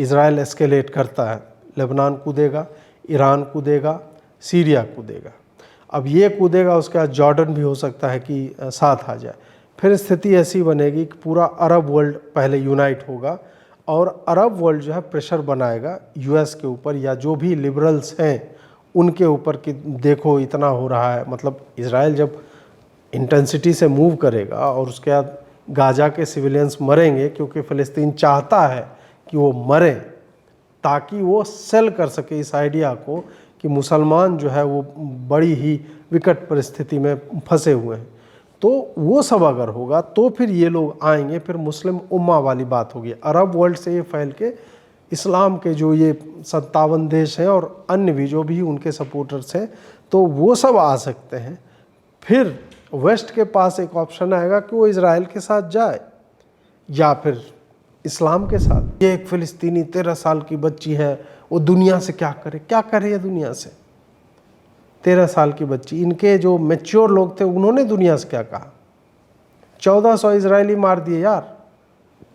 Israel escalate करता है, Lebanon कूदेगा, Iran कूदेगा, Syria कूदेगा। अब ये कूदेगा, उसके बाद जॉर्डन भी हो सकता है कि साथ आ जाए। फिर स्थिति ऐसी बनेगी कि पूरा अरब वर्ल्ड पहले यूनाइट होगा और अरब वर्ल्ड जो है प्रेशर बनाएगा यूएस के ऊपर या जो भी लिबरल्स हैं उनके ऊपर कि देखो इतना हो रहा है। मतलब इज़राइल जब इंटेंसिटी से मूव करेगा और उसके बाद गाजा के सिविलियंस मरेंगे, क्योंकि फ़लस्तीन चाहता है कि वो मरे ताकि वो सेल कर सके इस आइडिया को कि मुसलमान जो है वो बड़ी ही विकट परिस्थिति में फंसे हुए हैं। तो वो सब अगर होगा तो फिर ये लोग आएंगे, फिर मुस्लिम उम्मा वाली बात होगी। अरब वर्ल्ड से ये फैल के इस्लाम के जो ये 57 देश हैं और अन्य भी जो भी उनके सपोर्टर्स हैं, तो वो सब आ सकते हैं। फिर वेस्ट के पास एक ऑप्शन आएगा कि वो इज़राइल के साथ जाए या फिर इस्लाम के साथ। ये एक फ़िलिस्तीनी 13 साल की बच्ची है, वो दुनिया से क्या करे ये दुनिया से। 13 साल की बच्ची, इनके जो मैच्योर लोग थे उन्होंने दुनिया से क्या कहा। 1400 इजरायली मार दिए यार।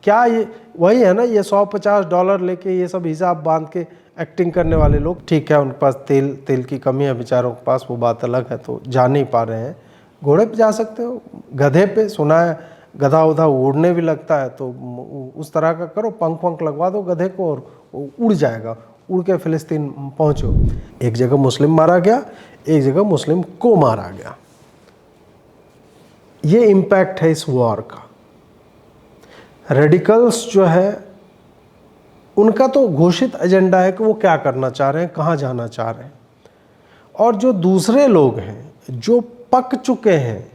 क्या ये वही है ना, ये $150 लेके ये सब हिसाब बांध के एक्टिंग करने वाले लोग। ठीक है, उनके पास तेल की कमी है बेचारों के पास, वो बात अलग है, तो जा नहीं पा रहे हैं। घोड़े पे जा सकते हो, गधे पे, सुना है गधा उधा उड़ने भी लगता है, तो उस तरह का करो, पंख लगवा दो गधे को और उड़ जाएगा, उड़ के फ़िलिस्तीन पहुँचो। एक जगह मुस्लिम मारा गया, एक जगह मुस्लिम को मारा गया। ये इम्पैक्ट है इस वॉर का। रेडिकल्स जो है उनका तो घोषित एजेंडा है कि वो क्या करना चाह रहे हैं, कहाँ जाना चाह रहे हैं। और जो दूसरे लोग हैं जो पक चुके हैं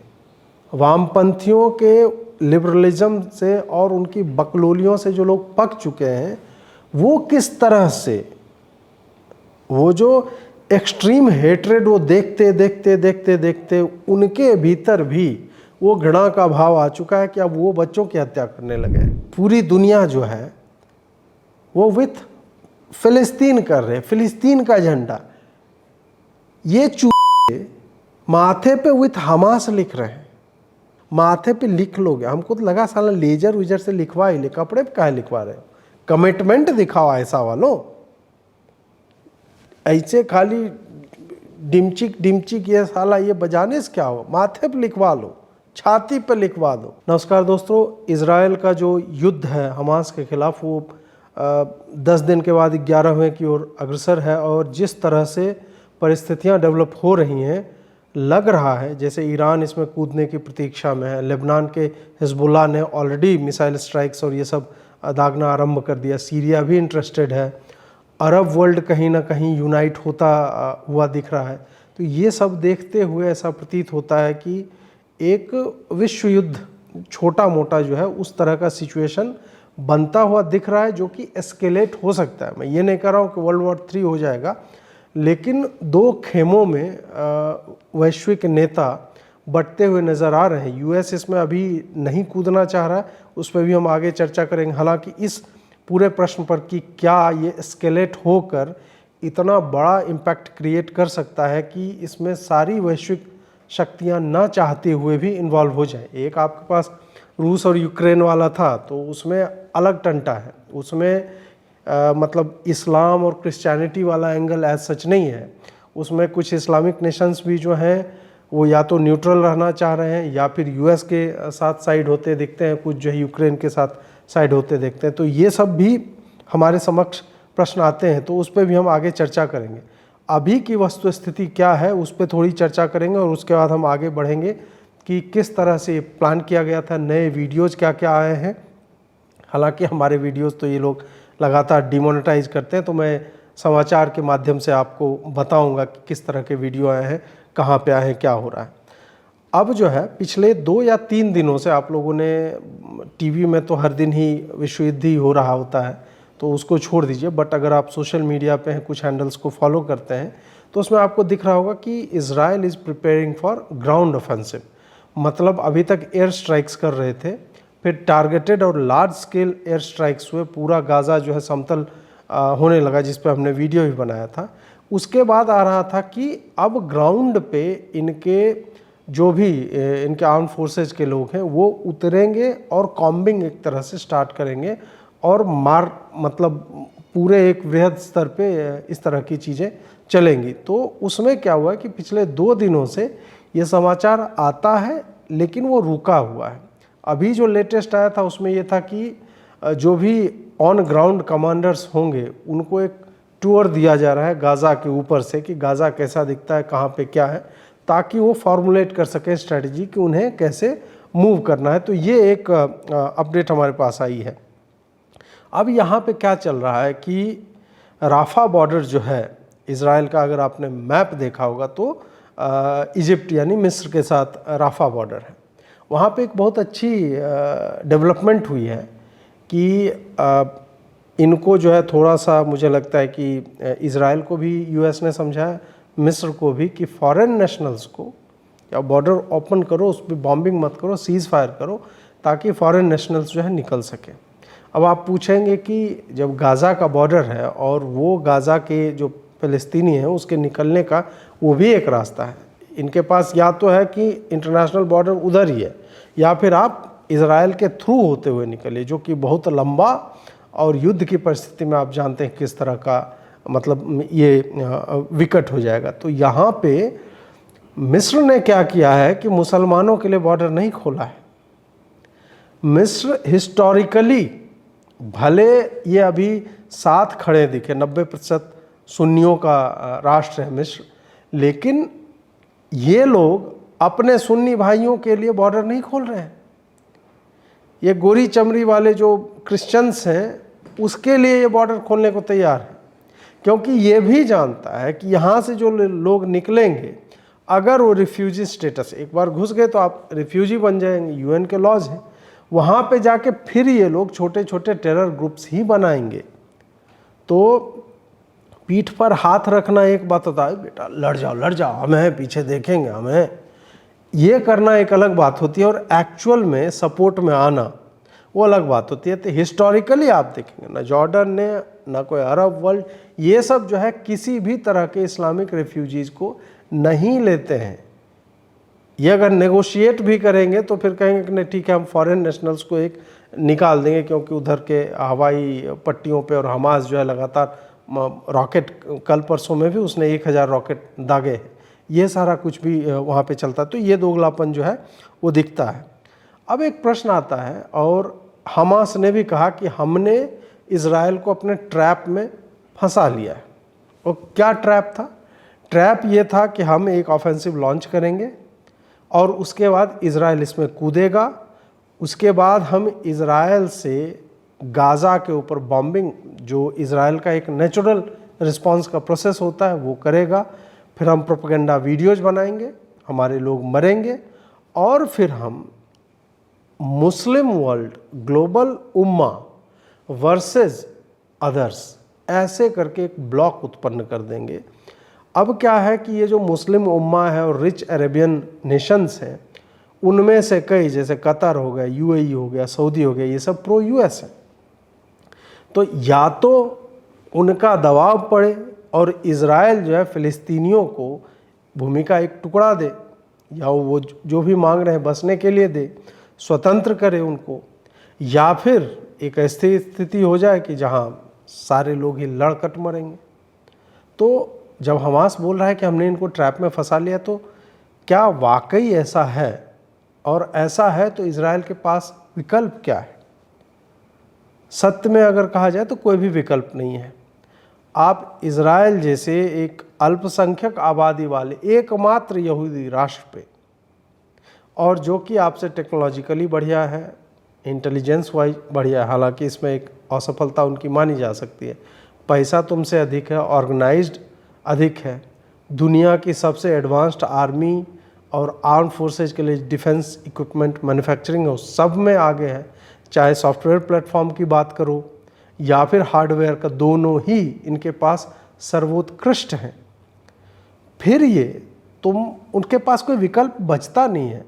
वामपंथियों के लिबरलिज्म से और उनकी बकलोलियों से, जो लोग पक चुके हैं, वो किस तरह से वो जो एक्सट्रीम हेट्रेड वो देखते देखते देखते देखते उनके भीतर भी वो घृणा का भाव आ चुका है कि अब वो बच्चों की हत्या करने लगे। पूरी दुनिया जो है वो विथ फ़िलिस्तीन कर रहे, फ़िलिस्तीन का झंडा। ये चूहे माथे पे विथ हमास लिख रहे हैं। माथे पे लिख लोगे, हमको तो लगा साला लेजर वेजर से लिखवा ही ले, कपड़े पे काहे लिखवा रहे हो। कमिटमेंट दिखाओ ऐसा वालों, ऐसे खाली डिमचिक डिमचिक ये साला ये बजाने से क्या हो, माथे पे लिखवा लो, छाती पे लिखवा दो। नमस्कार दोस्तों, इज़राइल का जो युद्ध है हमास के खिलाफ वो 10 दिन के बाद 11वें की ओर अग्रसर है और जिस तरह से परिस्थितियां डेवलप हो रही हैं, लग रहा है जैसे ईरान इसमें कूदने की प्रतीक्षा में है। लेबनान के हिजबुल्लाह ने ऑलरेडी मिसाइल स्ट्राइक्स और ये सब दागना आरंभ कर दिया। सीरिया भी इंटरेस्टेड है। अरब वर्ल्ड कहीं ना कहीं यूनाइट होता हुआ दिख रहा है। तो ये सब देखते हुए ऐसा प्रतीत होता है कि एक विश्व युद्ध छोटा मोटा जो है उस तरह का सिचुएशन बनता हुआ दिख रहा है, जो कि एस्केलेट हो सकता है। मैं ये नहीं कह रहा हूँ कि वर्ल्ड वॉर 3 हो जाएगा, लेकिन दो खेमों में वैश्विक नेता बटते हुए नज़र आ रहे हैं। यूएस इसमें अभी नहीं कूदना चाह रहा है, उस पर भी हम आगे चर्चा करेंगे। हालांकि इस पूरे प्रश्न पर कि क्या ये एस्केलेट होकर इतना बड़ा इम्पैक्ट क्रिएट कर सकता है कि इसमें सारी वैश्विक शक्तियां ना चाहते हुए भी इन्वॉल्व हो जाए। एक आपके पास रूस और यूक्रेन वाला था, तो उसमें अलग टंटा है, उसमें मतलब इस्लाम और क्रिश्चियनिटी वाला एंगल एज सच नहीं है। उसमें कुछ इस्लामिक नेशंस भी जो हैं वो या तो न्यूट्रल रहना चाह रहे हैं या फिर यूएस के साथ साइड होते दिखते हैं, कुछ जो है यूक्रेन के साथ साइड होते देखते हैं। तो ये सब भी हमारे समक्ष प्रश्न आते हैं, तो उस पर भी हम आगे चर्चा करेंगे। अभी की वस्तु स्थिति क्या है उस पर थोड़ी चर्चा करेंगे और उसके बाद हम आगे बढ़ेंगे कि किस तरह से प्लान किया गया था, नए वीडियोज़ क्या क्या आए हैं। हालांकि हमारे वीडियोज़ तो ये लोग लगातार डिमोनेटाइज करते हैं, तो मैं समाचार के माध्यम से आपको बताऊंगा कि किस तरह के वीडियो आए हैं, कहाँ पे आए हैं, क्या हो रहा है। अब जो है पिछले 2 या 3 दिनों से आप लोगों ने टीवी में तो हर दिन ही विश्व युद्ध ही हो रहा होता है, तो उसको छोड़ दीजिए। बट अगर आप सोशल मीडिया पे हैं, कुछ हैंडल्स को फॉलो करते हैं, तो उसमें आपको दिख रहा होगा कि Israel is preparing for ground offensive. मतलब अभी तक एयर स्ट्राइक्स कर रहे थे, फिर टारगेटेड और लार्ज स्केल एयर स्ट्राइक्स हुए, पूरा गाज़ा जो है समतल होने लगा, जिस पे हमने वीडियो भी बनाया था। उसके बाद आ रहा था कि अब ग्राउंड पे इनके जो भी इनके आर्म फोर्सेज के लोग हैं वो उतरेंगे और कॉम्बिंग एक तरह से स्टार्ट करेंगे और मतलब पूरे एक वृहद स्तर पे इस तरह की चीज़ें चलेंगी। तो उसमें क्या हुआ कि पिछले 2 दिनों से ये समाचार आता है लेकिन वो रुका हुआ है। अभी जो लेटेस्ट आया था उसमें ये था कि जो भी ऑन ग्राउंड कमांडर्स होंगे उनको एक टूर दिया जा रहा है गाज़ा के ऊपर से कि गाज़ा कैसा दिखता है, कहाँ पे क्या है, ताकि वो फॉर्मुलेट कर सकें स्ट्रेटजी कि उन्हें कैसे मूव करना है। तो ये एक अपडेट हमारे पास आई है। अब यहाँ पे क्या चल रहा है कि राफा बॉर्डर जो है इज़राइल का, अगर आपने मैप देखा होगा तो इजिप्ट यानी मिस्र के साथ राफा बॉर्डर है। वहाँ पे एक बहुत अच्छी डेवलपमेंट हुई है कि इनको जो है थोड़ा सा मुझे लगता है कि इज़राइल को भी यूएस ने समझाया, मिस्र को भी, कि फॉरेन नेशनल्स को या बॉर्डर ओपन करो, उस पर बॉम्बिंग मत करो, सीज़ फायर करो, ताकि फॉरेन नेशनल्स जो है निकल सकें। अब आप पूछेंगे कि जब गाज़ा का बॉर्डर है और वो गाज़ा के जो फ़लस्तीनी हैं उसके निकलने का वो भी एक रास्ता है, इनके पास या तो है कि इंटरनेशनल बॉर्डर उधर ही है या फिर आप इज़राइल के थ्रू होते हुए निकलिए, जो कि बहुत लंबा और युद्ध की परिस्थिति में आप जानते हैं किस तरह का मतलब ये विकट हो जाएगा। तो यहाँ पे मिस्र ने क्या किया है कि मुसलमानों के लिए बॉर्डर नहीं खोला है। मिस्र हिस्टोरिकली भले ये अभी साथ खड़े दिखे, 90% सुन्नियों का राष्ट्र है मिस्र, लेकिन ये लोग अपने सुन्नी भाइयों के लिए बॉर्डर नहीं खोल रहे हैं। ये गोरी चमड़ी वाले जो क्रिश्चियंस हैं उसके लिए ये बॉर्डर खोलने को तैयार है, क्योंकि ये भी जानता है कि यहाँ से जो लोग निकलेंगे, अगर वो रिफ्यूजी स्टेटस, एक बार घुस गए तो आप रिफ्यूजी बन जाएंगे, यूएन के लॉज हैं, वहाँ पे जाके फिर ये लोग छोटे छोटे टेरर ग्रुप्स ही बनाएंगे। तो पीठ पर हाथ रखना एक बात होता है, बेटा लड़ जाओ, हमें पीछे देखेंगे, हमें ये करना एक अलग बात होती है, और एक्चुअल में सपोर्ट में आना वो अलग बात होती है। तो हिस्टोरिकली आप देखेंगे ना जॉर्डन ने, ना कोई अरब वर्ल्ड, ये सब जो है किसी भी तरह के इस्लामिक रेफ्यूजीज़ को नहीं लेते हैं। ये अगर नेगोशिएट भी करेंगे तो फिर कहेंगे कि नहीं ठीक है, हम फॉरेन नेशनल्स को एक निकाल देंगे, क्योंकि उधर के हवाई पट्टियों पे और हमास जो है लगातार रॉकेट, कल परसों में भी उसने 1000 रॉकेट दागे हैं, ये सारा कुछ भी वहाँ पे चलता है। तो ये दोगलापन जो है वो दिखता है। अब एक प्रश्न आता है, और हमास ने भी कहा कि हमने इज़राइल को अपने ट्रैप में फंसा लिया है। और क्या ट्रैप था? ट्रैप ये था कि हम एक ऑफेंसिव लॉन्च करेंगे और उसके बाद इज़राइल इसमें कूदेगा, उसके बाद हम इज़राइल से गाज़ा के ऊपर बॉम्बिंग, जो इज़राइल का एक नेचुरल रिस्पांस का प्रोसेस होता है, वो करेगा। फिर हम प्रोपेगेंडा वीडियोज़ बनाएंगे, हमारे लोग मरेंगे, और फिर हम मुस्लिम वर्ल्ड, ग्लोबल उम्मा वर्सेस अदर्स, ऐसे करके एक ब्लॉक उत्पन्न कर देंगे। अब क्या है कि ये जो मुस्लिम उम्मा है और रिच अरेबियन नेशंस हैं, उनमें से कई, जैसे कतर हो गया, यूएई हो गया, सऊदी हो गया, ये सब प्रो यूएस हैं। तो या तो उनका दबाव पड़े और इज़राइल जो है फ़िलिस्तीनियों को भूमि का एक टुकड़ा दे, या वो जो भी मांग रहे हैं बसने के लिए दे, स्वतंत्र करे उनको, या फिर एक ऐसी स्थिति हो जाए कि जहां सारे लोग ही लड़कट मरेंगे। तो जब हमास बोल रहा है कि हमने इनको ट्रैप में फंसा लिया, तो क्या वाकई ऐसा है? और ऐसा है तो इज़राइल के पास विकल्प क्या है? सत्य में अगर कहा जाए तो कोई भी विकल्प नहीं है। आप इज़राइल जैसे एक अल्पसंख्यक आबादी वाले एकमात्र यहूदी राष्ट्र पे, और जो कि आपसे टेक्नोलॉजिकली बढ़िया है, इंटेलिजेंस वाइज बढ़िया है, हालांकि इसमें एक असफलता उनकी मानी जा सकती है, पैसा तुमसे अधिक है, ऑर्गेनाइज्ड अधिक है, दुनिया की सबसे एडवांस्ड आर्मी और आर्म फोर्सेज के लिए डिफेंस इक्विपमेंट मैन्युफैक्चरिंग हो, सब में आगे है, चाहे सॉफ्टवेयर प्लेटफॉर्म की बात करो या फिर हार्डवेयर का, दोनों ही इनके पास सर्वोत्कृष्ट हैं। फिर ये उनके पास कोई विकल्प बचता नहीं है,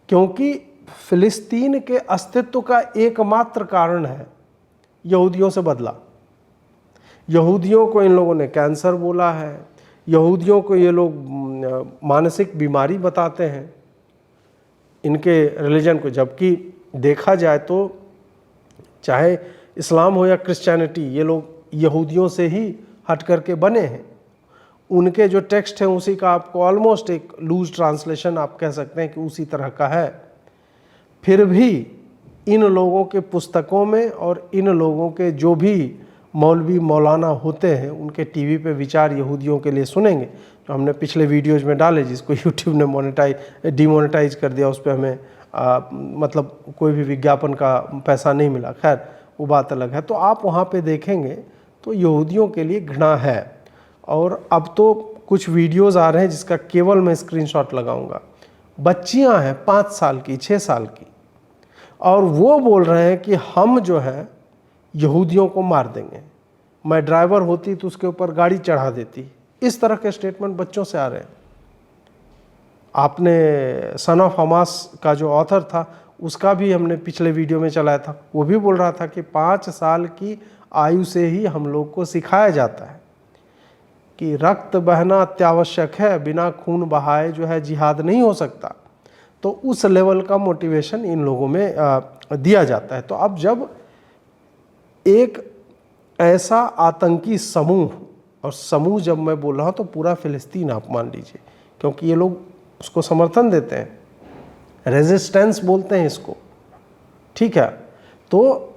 क्योंकि फ़िलिस्तीन के अस्तित्व का एकमात्र कारण है यहूदियों से बदला। यहूदियों को इन लोगों ने कैंसर बोला है, यहूदियों को ये लोग मानसिक बीमारी बताते हैं इनके रिलीजन को, जबकि देखा जाए तो चाहे इस्लाम हो या क्रिश्चियनिटी, ये लोग यहूदियों से ही हट करके बने हैं। उनके जो टेक्स्ट हैं उसी का आपको ऑलमोस्ट एक लूज ट्रांसलेशन आप कह सकते हैं कि उसी तरह का है। फिर भी इन लोगों के पुस्तकों में और इन लोगों के जो भी मौलवी मौलाना होते हैं उनके टीवी पे विचार यहूदियों के लिए सुनेंगे, जो हमने पिछले वीडियोज में डाले, जिसको यूट्यूब ने डिमोनेटाइज कर दिया, उस पर हमें मतलब कोई भी विज्ञापन का पैसा नहीं मिला, खैर वो बात अलग है। तो आप वहाँ पे देखेंगे तो यहूदियों के लिए घृणा है। और अब तो कुछ वीडियोज़ आ रहे हैं जिसका केवल मैं स्क्रीनशॉट लगाऊंगा, बच्चियां हैं 5 साल की 6 साल की, और वो बोल रहे हैं कि हम जो है यहूदियों को मार देंगे, मैं ड्राइवर होती तो उसके ऊपर गाड़ी चढ़ा देती। इस तरह के स्टेटमेंट बच्चों से आ रहे हैं। आपने सन ऑफ हमास का जो ऑथर था उसका भी हमने पिछले वीडियो में चलाया था, वो भी बोल रहा था कि 5 साल की आयु से ही हम लोग को सिखाया जाता है कि रक्त बहना अत्यावश्यक है, बिना खून बहाए जो है जिहाद नहीं हो सकता। तो उस लेवल का मोटिवेशन इन लोगों में दिया जाता है। तो अब जब एक ऐसा आतंकी समूह, और समूह जब मैं बोल रहा हूँ तो पूरा फिलिस्तीन आप मान लीजिए, क्योंकि ये लोग उसको समर्थन देते हैं, रेजिस्टेंस बोलते हैं इसको, ठीक है। तो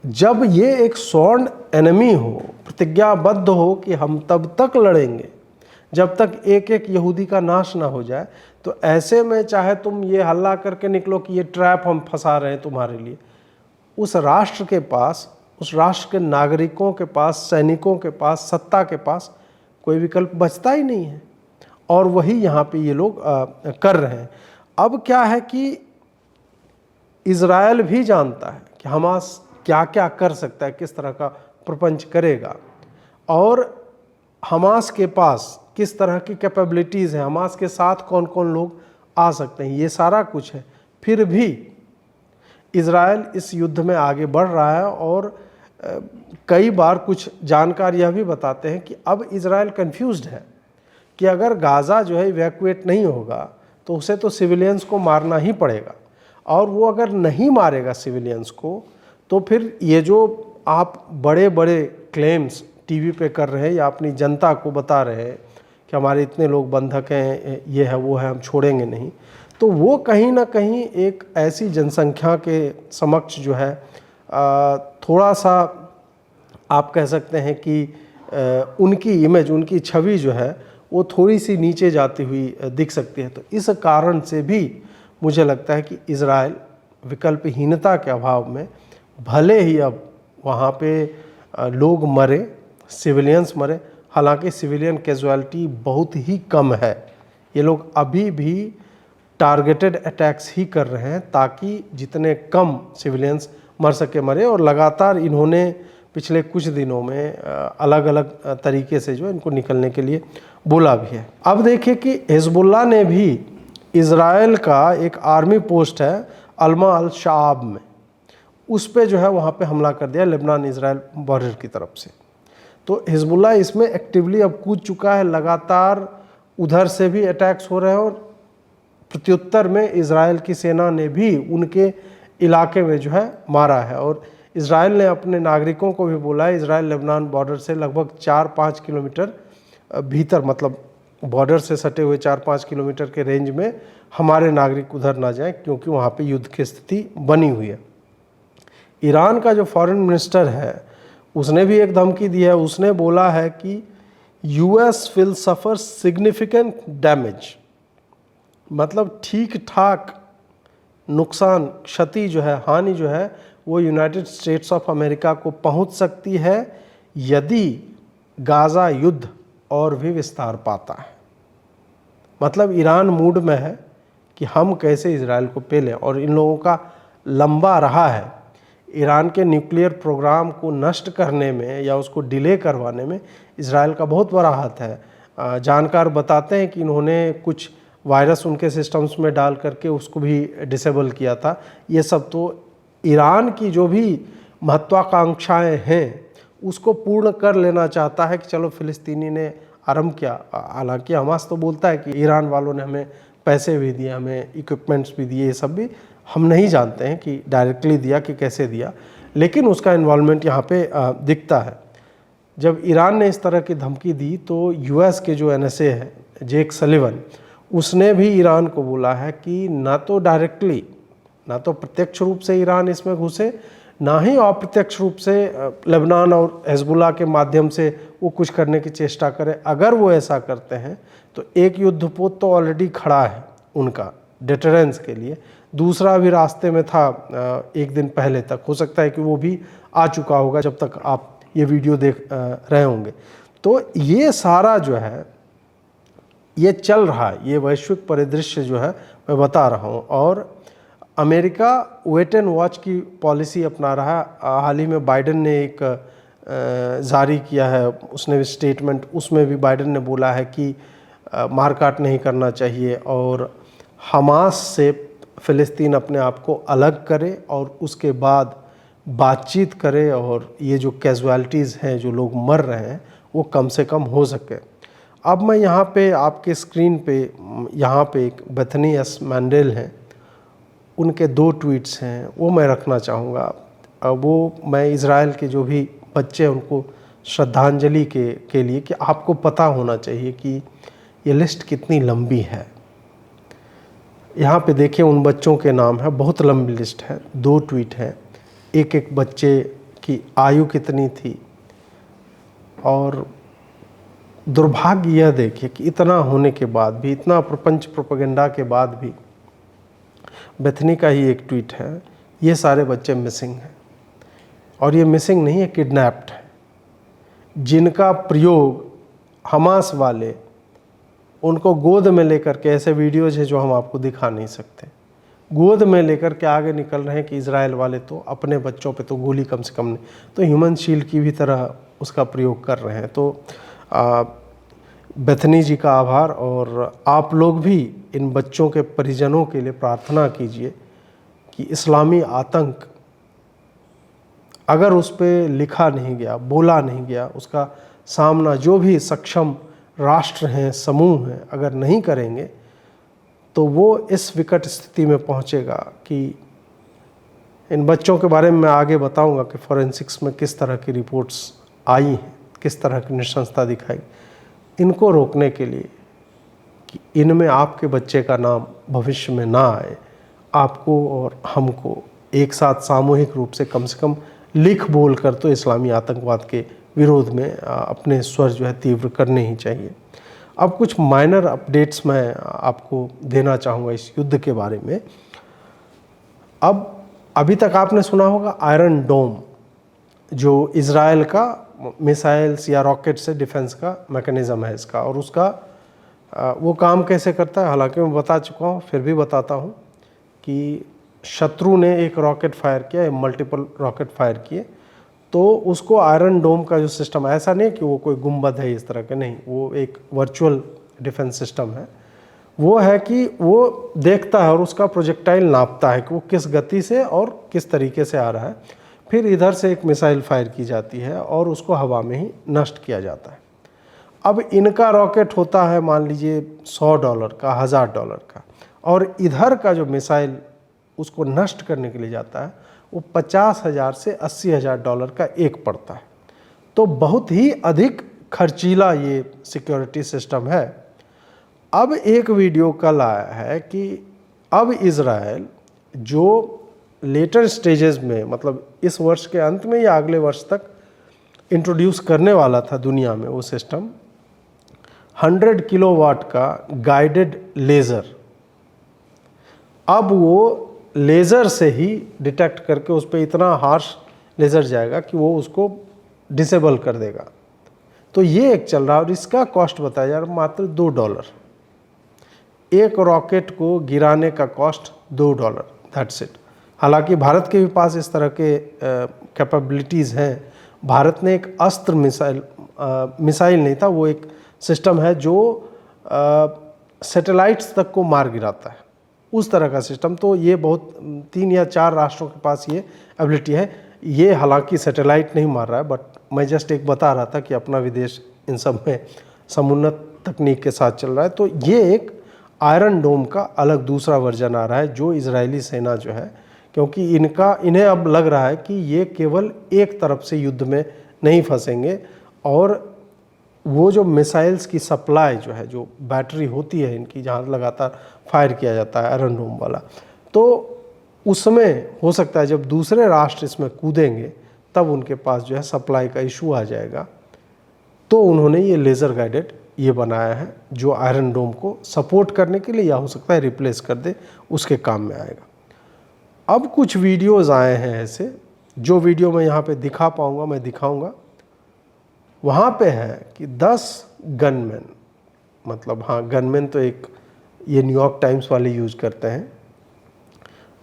जब ये एक स्वर्ण एनिमी हो, प्रतिज्ञाबद्ध हो कि हम तब तक लड़ेंगे जब तक एक एक यहूदी का नाश ना हो जाए, तो ऐसे में चाहे तुम ये हल्ला करके निकलो कि ये ट्रैप हम फंसा रहे हैं तुम्हारे लिए, उस राष्ट्र के पास, उस राष्ट्र के नागरिकों के पास, सैनिकों के पास, सत्ता के पास कोई विकल्प बचता ही नहीं है। और वही यहाँ पे ये लोग कर रहे हैं। अब क्या है कि इज़राइल भी जानता है कि हमास क्या क्या कर सकता है, किस तरह का प्रपंच करेगा, और हमास के पास किस तरह की कैपेबिलिटीज़ हैं, हमास के साथ कौन कौन लोग आ सकते हैं, ये सारा कुछ है। फिर भी इज़राइल इस युद्ध में आगे बढ़ रहा है। और कई बार कुछ जानकार यह भी बताते हैं कि अब इज़राइल कन्फ्यूज्ड है कि अगर गाज़ा जो है इवैक्यूएट नहीं होगा तो उसे तो सिविलियंस को मारना ही पड़ेगा, और वो अगर नहीं मारेगा सिविलियंस को तो फिर ये जो आप बड़े बड़े क्लेम्स टीवी पे कर रहे हैं या अपनी जनता को बता रहे हैं कि हमारे इतने लोग बंधक हैं, ये है वो है, हम छोड़ेंगे नहीं, तो वो कहीं ना कहीं एक ऐसी जनसंख्या के समक्ष जो है थोड़ा सा आप कह सकते हैं कि उनकी इमेज, उनकी छवि जो है वो थोड़ी सी नीचे जाती हुई दिख सकती है। तो इस कारण से भी मुझे लगता है कि इज़राइल विकल्पहीनता के अभाव में, भले ही अब वहाँ पे लोग मरे, सिविलियंस मरे, हालांकि सिविलियन कैजुअलिटी बहुत ही कम है, ये लोग अभी भी टारगेटेड अटैक्स ही कर रहे हैं ताकि जितने कम सिविलियंस मर सके मरे। और लगातार इन्होंने पिछले कुछ दिनों में अलग अलग तरीके से जो इनको निकलने के लिए बोला भी है। अब देखिए कि हिजबुल्लाह ने भी इज़राइल का एक आर्मी पोस्ट है अल्मा अल शाब में, उस पे जो है वहाँ पे हमला कर दिया लेबनान इज़राइल बॉर्डर की तरफ से। तो हिजबुल्लाह इसमें एक्टिवली अब कूद चुका है, लगातार उधर से भी अटैक्स हो रहे हैं, और प्रत्युत्तर में इज़राइल की सेना ने भी उनके इलाके में जो है मारा है। और इज़राइल ने अपने नागरिकों को भी बोला है, इज़राइल लेबनान बॉर्डर से लगभग 4-5 किलोमीटर भीतर, मतलब बॉर्डर से सटे हुए 4-5 किलोमीटर के रेंज में हमारे नागरिक उधर ना जाएं, क्योंकि वहाँ पे युद्ध की स्थिति बनी हुई है। ईरान का जो फॉरेन मिनिस्टर है उसने भी एक धमकी दी है, उसने बोला है कि US will suffer significant damage, मतलब ठीक ठाक नुकसान, क्षति जो है, हानि जो है वो यूनाइटेड स्टेट्स ऑफ अमेरिका को पहुंच सकती है यदि गाज़ा युद्ध और भी विस्तार पाता है। मतलब ईरान मूड में है कि हम कैसे इजराइल को पेलें, और इन लोगों का लंबा रहा है ईरान के न्यूक्लियर प्रोग्राम को नष्ट करने में या उसको डिले करवाने में इजराइल का बहुत बड़ा हाथ है। जानकार बताते हैं कि इन्होंने कुछ वायरस उनके सिस्टम्स में डाल करके उसको भी डिसेबल किया था। ये सब तो ईरान की जो भी महत्वाकांक्षाएं हैं उसको पूर्ण कर लेना चाहता है कि चलो फिलिस्तीनी ने आरंभ किया। हालांकि हमास तो बोलता है कि ईरान वालों ने हमें पैसे भी दिए, हमें इक्विपमेंट्स भी दिए, ये सब भी हम नहीं जानते हैं कि डायरेक्टली दिया कि कैसे दिया, लेकिन उसका इन्वॉल्वमेंट यहाँ पे दिखता है। जब ईरान ने इस तरह की धमकी दी तो यूएस के जो एनएसए है जेक सलिवन, उसने भी ईरान को बोला है कि ना तो डायरेक्टली, ना तो प्रत्यक्ष रूप से ईरान इसमें घुसे, ना ही अप्रत्यक्ष रूप से लेबनान और हिजबुल्लाह के माध्यम से वो कुछ करने की चेष्टा करे। अगर वो ऐसा करते हैं तो एक युद्धपोत तो ऑलरेडी खड़ा है उनका डिटरेंस के लिए, दूसरा भी रास्ते में था एक दिन पहले तक, हो सकता है कि वो भी आ चुका होगा जब तक आप ये वीडियो देख रहे होंगे। तो ये सारा जो है ये चल रहा है, ये वैश्विक परिदृश्य जो है मैं बता रहा हूँ। और अमेरिका वेट एंड वॉच की पॉलिसी अपना रहा है। हाल ही में बाइडेन ने एक जारी किया है, उसने भी स्टेटमेंट, उसमें भी बाइडेन ने बोला है कि मारकाट नहीं करना चाहिए और हमास से फ़िलिस्तीन अपने आप को अलग करे और उसके बाद बातचीत करे और ये जो कैजुअलिटीज़ हैं, जो लोग मर रहे हैं, वो कम से कम हो सके। अब मैं यहाँ पे आपके स्क्रीन पे यहाँ पे एक बेथनी एस मैंडेल हैं, उनके 2 ट्वीट्स हैं, वो मैं रखना चाहूँगा। वो मैं इज़राइल के जो भी बच्चे हैं उनको श्रद्धांजलि के लिए, कि आपको पता होना चाहिए कि ये लिस्ट कितनी लंबी है। यहाँ पे देखिए उन बच्चों के नाम है, बहुत लंबी लिस्ट है, 2 ट्वीट हैं, एक एक बच्चे की आयु कितनी थी। और दुर्भाग्य यह देखिए कि इतना होने के बाद भी, इतना प्रपंच प्रोपेगेंडा के बाद भी, बेथनी का ही एक ट्वीट है, ये सारे बच्चे मिसिंग हैं। और ये मिसिंग नहीं है, किडनैप्ड है, जिनका प्रयोग हमास वाले उनको गोद में लेकर के, ऐसे वीडियोज है जो हम आपको दिखा नहीं सकते, गोद में लेकर के आगे निकल रहे हैं कि इजराइल वाले तो अपने बच्चों पे तो गोली कम से कम नहीं, तो ह्यूमन शील्ड की भी तरह उसका प्रयोग कर रहे हैं। तो बेथनी जी का आभार, और आप लोग भी इन बच्चों के परिजनों के लिए प्रार्थना कीजिए कि इस्लामी आतंक अगर उस पर लिखा नहीं गया, बोला नहीं गया, उसका सामना जो भी सक्षम राष्ट्र हैं, समूह हैं, अगर नहीं करेंगे तो वो इस विकट स्थिति में पहुंचेगा कि इन बच्चों के बारे में मैं आगे बताऊंगा कि फॉरेंसिक्स में किस तरह की रिपोर्ट्स आई हैं, किस तरह की निशंसता दिखाई, इनको रोकने के लिए कि इनमें आपके बच्चे का नाम भविष्य में ना आए। आपको और हमको एक साथ सामूहिक रूप से कम लिख बोल कर तो इस्लामी आतंकवाद के विरोध में अपने स्वर जो है तीव्र करने ही चाहिए। अब कुछ माइनर अपडेट्स मैं आपको देना चाहूँगा इस युद्ध के बारे में। अब अभी तक आपने सुना होगा आयरन डोम, जो इज़राइल का मिसाइल्स या रॉकेट से डिफेंस का मैकेनिज़्म है इसका, और उसका वो काम कैसे करता है हालांकि मैं बता चुका हूँ, फिर भी बताता हूँ कि शत्रु ने एक रॉकेट फायर किया, मल्टीपल रॉकेट फायर किए, तो उसको आयरन डोम का जो सिस्टम, ऐसा नहीं कि वो कोई गुंबद है इस तरह के, नहीं, वो एक वर्चुअल डिफेंस सिस्टम है। वो है कि वो देखता है और उसका प्रोजेक्टाइल नापता है कि वो किस गति से और किस तरीके से आ रहा है, फिर इधर से एक मिसाइल फायर की जाती है और उसको हवा में ही नष्ट किया जाता है। अब इनका रॉकेट होता है मान लीजिए $100 का, $1000 का, और इधर का जो मिसाइल उसको नष्ट करने के लिए जाता है वो $50,000 से $80,000 का एक पड़ता है। तो बहुत ही अधिक खर्चीला ये सिक्योरिटी सिस्टम है। अब एक वीडियो कल आया है कि अब इज़राइल जो लेटर स्टेजेस में, मतलब इस वर्ष के अंत में या अगले वर्ष तक इंट्रोड्यूस करने वाला था दुनिया में वो सिस्टम, 100 किलोवाट का गाइडेड लेज़र, अब वो लेज़र से ही डिटेक्ट करके उस पर इतना हार्श लेज़र जाएगा कि वो उसको डिसेबल कर देगा। तो ये एक चल रहा है और इसका कॉस्ट बताया जा रहा है मात्र $2। एक रॉकेट को गिराने का कॉस्ट $2, दैट्स इट। हालांकि भारत के भी पास इस तरह के कैपेबिलिटीज़ हैं। भारत ने एक अस्त्र मिसाइल नहीं था, वो एक सिस्टम है जो सैटेलाइट्स तक को मार गिराता है, उस तरह का सिस्टम। तो ये बहुत 3 या 4 राष्ट्रों के पास ये एबिलिटी है। ये हालांकि सैटेलाइट नहीं मार रहा है, बट मैं जस्ट एक बता रहा था कि अपना विदेश इन सब में समुन्नत तकनीक के साथ चल रहा है। तो ये एक आयरन डोम का अलग दूसरा वर्जन आ रहा है जो इजरायली सेना जो है, क्योंकि इन्हें अब लग रहा है कि ये केवल एक तरफ से युद्ध में नहीं फंसेंगे, और वो जो मिसाइल्स की सप्लाई जो है, जो बैटरी होती है इनकी, जहाँ लगातार फायर किया जाता है आयरन डोम वाला, तो उसमें हो सकता है जब दूसरे राष्ट्र इसमें कूदेंगे तब उनके पास जो है सप्लाई का इशू आ जाएगा। तो उन्होंने ये लेज़र गाइडेड ये बनाया है जो आयरन डोम को सपोर्ट करने के लिए, या हो सकता है रिप्लेस कर दे, उसके काम में आएगा। अब कुछ वीडियोज़ आए हैं ऐसे, जो वीडियो मैं यहाँ पे दिखा पाऊँगा मैं दिखाऊँगा। वहाँ पे है कि 10 गनमैन, मतलब हाँ गनमैन तो एक ये न्यूयॉर्क टाइम्स वाले यूज़ करते हैं,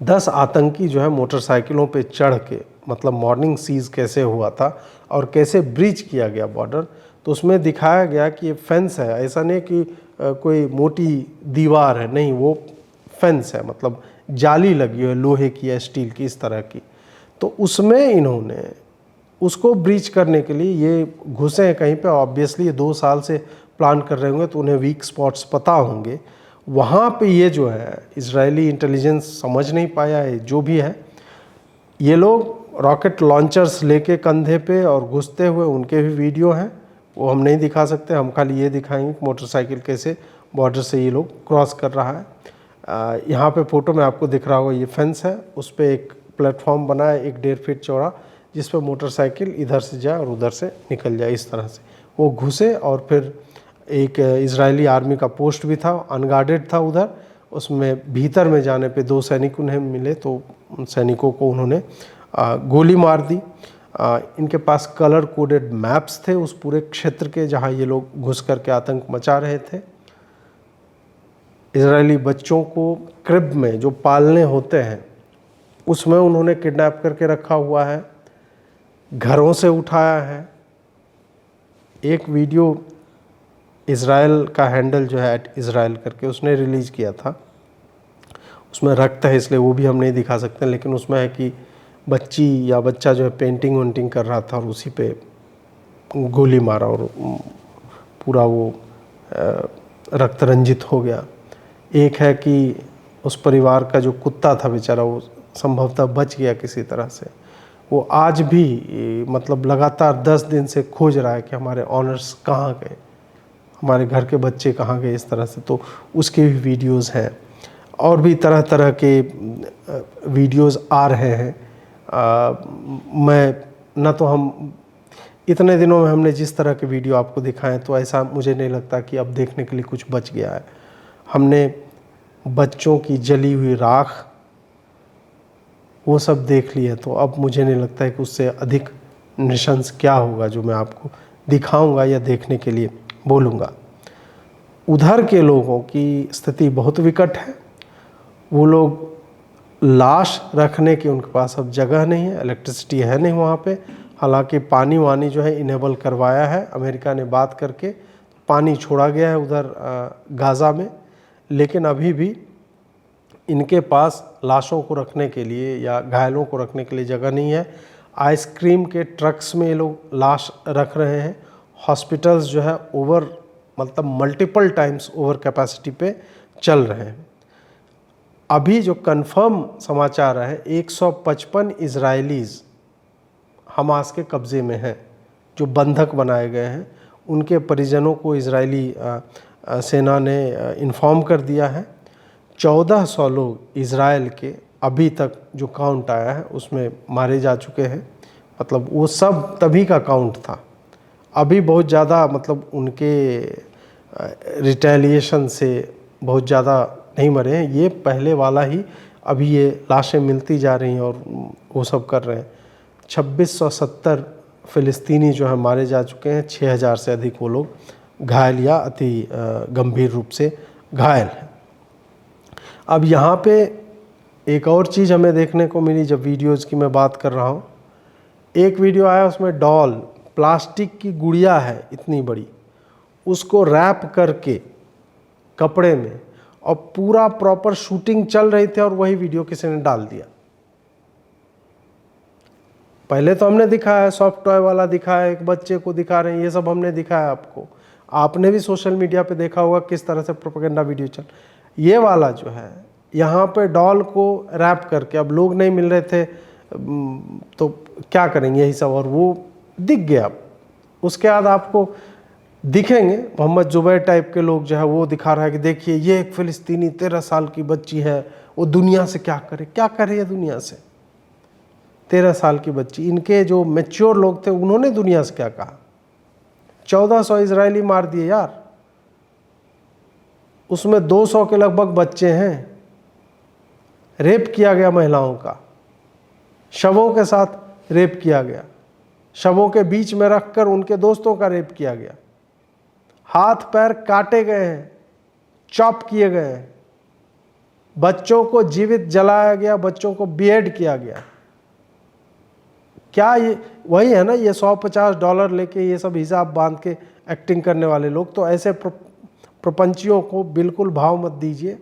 10 आतंकी जो है मोटरसाइकिलों पे चढ़ के, मतलब मॉर्निंग सीज कैसे हुआ था और कैसे ब्रीच किया गया बॉर्डर, तो उसमें दिखाया गया कि ये फेंस है, ऐसा नहीं कि कोई मोटी दीवार है, नहीं, वो फेंस है, मतलब जाली लगी है लोहे की या स्टील की, इस तरह की। तो उसमें इन्होंने उसको ब्रीच करने के लिए ये घुसे हैं कहीं पे, ऑब्वियसली ये 2 साल से प्लान कर रहे होंगे तो उन्हें वीक स्पॉट्स पता होंगे। वहाँ पे ये जो है इजरायली इंटेलिजेंस समझ नहीं पाया है, जो भी है, ये लोग रॉकेट लॉन्चर्स लेके कंधे पे और घुसते हुए, उनके भी वीडियो हैं, वो हम नहीं दिखा सकते, हम खाली ये दिखाएंगे कि मोटरसाइकिल कैसे बॉर्डर से ये लोग क्रॉस कर रहा है। यहाँ पे फ़ोटो में आपको दिख रहा होगा, ये फेंस है, उस पर एक प्लेटफॉर्म बना है 1-1.5 फीट चौड़ा, जिस पर मोटरसाइकिल इधर से जाए और उधर से निकल जाए, इस तरह से वो घुसे। और फिर एक इजरायली आर्मी का पोस्ट भी था, अनगार्डेड था उधर, उसमें भीतर में जाने पे 2 सैनिक उन्हें मिले, तो उन सैनिकों को उन्होंने गोली मार दी। इनके पास कलर कोडेड मैप्स थे उस पूरे क्षेत्र के जहां ये लोग घुस कर के आतंक मचा रहे थे। इजरायली बच्चों को क्रिब में जो पालने होते हैं उसमें उन्होंने किडनैप करके रखा हुआ है, घरों से उठाया है। एक वीडियो इज़राइल का हैंडल जो है @Israel करके उसने रिलीज़ किया था, उसमें रक्त है इसलिए वो भी हम नहीं दिखा सकते, लेकिन उसमें है कि बच्ची या बच्चा जो है पेंटिंग वेंटिंग कर रहा था और उसी पे गोली मारा और पूरा वो रक्त रंजित हो गया। एक है कि उस परिवार का जो कुत्ता था बेचारा, वो संभवतः बच गया किसी तरह से, वो आज भी मतलब लगातार 10 दिन से खोज रहा है कि हमारे ऑनर्स कहाँ गए, हमारे घर के बच्चे कहाँ गए, इस तरह से। तो उसके भी वीडियोज़ हैं, और भी तरह तरह के वीडियोज़ आ रहे हैं। मैं ना तो हम इतने दिनों में हमने जिस तरह के वीडियो आपको दिखाएं, तो ऐसा मुझे नहीं लगता कि अब देखने के लिए कुछ बच गया है। हमने बच्चों की जली हुई राख वो सब देख लिया, तो अब मुझे नहीं लगता है कि उससे अधिक नृशंस क्या होगा जो मैं आपको दिखाऊंगा या देखने के लिए बोलूँगा। उधर के लोगों की स्थिति बहुत विकट है। वो लोग लाश रखने की उनके पास अब जगह नहीं है, इलेक्ट्रिसिटी है नहीं वहाँ पे। हालांकि पानी वानी जो है इनेबल करवाया है अमेरिका ने बात करके, पानी छोड़ा गया है उधर गाज़ा में, लेकिन अभी भी इनके पास लाशों को रखने के लिए या घायलों को रखने के लिए जगह नहीं है। आइसक्रीम के ट्रक्स में ये लोग लाश रख रहे हैं। हॉस्पिटल्स जो है मतलब मल्टीपल टाइम्स ओवर कैपेसिटी पे चल रहे हैं। अभी जो कंफर्म समाचार है 155 इजरायलीज़ हमास के कब्ज़े में हैं, जो बंधक बनाए गए हैं। उनके परिजनों को इजरायली सेना ने इन्फॉर्म कर दिया है। 1400 लोग इज़राइल के अभी तक जो काउंट आया है उसमें मारे जा चुके हैं। मतलब वो सब तभी का काउंट था, अभी बहुत ज़्यादा मतलब उनके रिटेलिएशन से बहुत ज़्यादा नहीं मरे हैं, ये पहले वाला ही। अभी ये लाशें मिलती जा रही हैं और वो सब कर रहे हैं। 2670 फ़िलिस्तीनी जो है मारे जा चुके हैं, 6000 से अधिक वो लोग घायल या अति गंभीर रूप से घायल हैं। अब यहाँ पे एक और चीज़ हमें देखने को मिली जब वीडियोज़ की मैं बात कर रहा हूँ। एक वीडियो आया, उसमें डॉल, प्लास्टिक की गुड़िया है इतनी बड़ी, उसको रैप करके कपड़े में, और पूरा प्रॉपर शूटिंग चल रही थी, और वही वीडियो किसी ने डाल दिया। पहले तो हमने दिखाया है, सॉफ्ट टॉय वाला दिखाया है, एक बच्चे को दिखा रहे हैं, ये सब हमने दिखाया आपको। आपने भी सोशल मीडिया पे देखा होगा किस तरह से प्रोपेगेंडा वीडियो चल। ये वाला जो है यहाँ पे डॉल को रैप करके, अब लोग नहीं मिल रहे थे तो क्या करेंगे यही सब, और वो दिख गया। उसके बाद आपको दिखेंगे मोहम्मद जुबैर टाइप के लोग जो है वो दिखा रहा है कि देखिए ये एक फ़िलिस्तीनी 13 साल की बच्ची है, वो दुनिया से क्या करे ये दुनिया से, 13 साल की बच्ची। इनके जो मैच्योर लोग थे उन्होंने दुनिया से क्या कहा। 1400 इजरायली मार दिए यार, उसमें 200 के लगभग बच्चे हैं। रेप किया गया महिलाओं का, शवों के साथ रेप किया गया, शवों के बीच में रखकर उनके दोस्तों का रेप किया गया, हाथ पैर काटे गए हैं, चॉप किए गए हैं, बच्चों को जीवित जलाया गया, बच्चों को बीएड किया गया। क्या ये वही है ना, ये $150 लेके ये सब हिसाब बांध के एक्टिंग करने वाले लोग। तो ऐसे प्रपंचियों को बिल्कुल भाव मत दीजिए।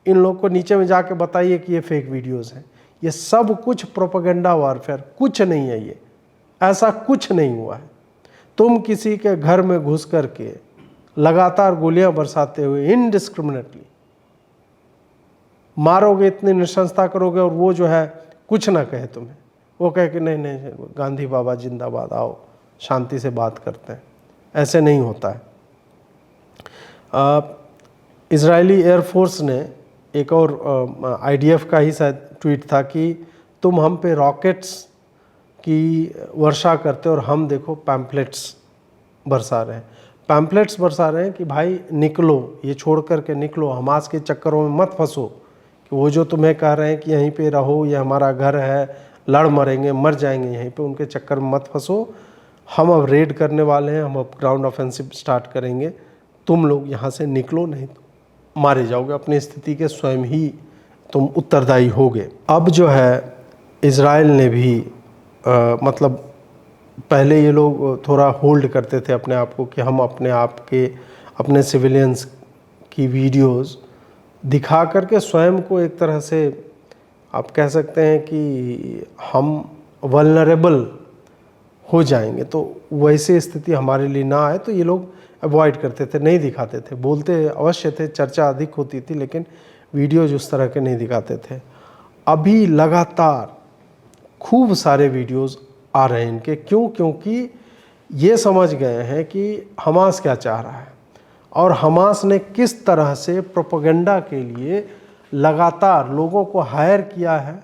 इन लोग को नीचे में जाके बताइए कि ये फेक वीडियोस हैं। ये सब कुछ प्रोपेगेंडा वारफेयर, कुछ नहीं है ये, ऐसा कुछ नहीं हुआ है। तुम किसी के घर में घुस करके लगातार गोलियां बरसाते हुए इनडिस्क्रिमिनेटली मारोगे, इतनी निशंसता करोगे, और वो जो है कुछ ना कहे तुम्हें, वो कहे कि नहीं नहीं गांधी बाबा जिंदाबाद, आओ शांति से बात करते हैं। ऐसे नहीं होता है। इजरायली एयरफोर्स ने एक और आईडीएफ का ही शायद ट्वीट था कि तुम हम पे रॉकेट्स की वर्षा करते और हम देखो पैम्पलेट्स बरसा रहे हैं। पैम्पलेट्स बरसा रहे हैं कि भाई निकलो, ये छोड़ करके निकलो, हमास के चक्करों में मत फंसो, कि वो जो तुम्हें कह रहे हैं कि यहीं पे रहो, ये हमारा घर है, लड़ मरेंगे मर जाएंगे यहीं पे, उनके चक्कर में मत फंसो। हम अब रेड करने वाले हैं, हम अब ग्राउंड ऑफेंसिव स्टार्ट करेंगे, तुम लोग यहाँ से निकलो, नहीं तो मारे जाओगे, अपनी स्थिति के स्वयं ही तुम उत्तरदायी होगे। अब जो है इज़राइल ने भी मतलब पहले ये लोग थोड़ा होल्ड करते थे अपने आप को कि हम अपने आप के, अपने सिविलियंस की वीडियोस दिखा करके स्वयं को एक तरह से आप कह सकते हैं कि हम वल्नरेबल हो जाएंगे, तो वैसी स्थिति हमारे लिए ना आए, तो ये लोग अवॉइड करते थे, नहीं दिखाते थे। बोलते अवश्य थे, चर्चा अधिक होती थी, लेकिन वीडियोज उस तरह के नहीं दिखाते थे। अभी लगातार खूब सारे वीडियोस आ रहे हैं इनके। क्यों? क्योंकि ये समझ गए हैं कि हमास क्या चाह रहा है, और हमास ने किस तरह से प्रोपेगेंडा के लिए लगातार लोगों को हायर किया है।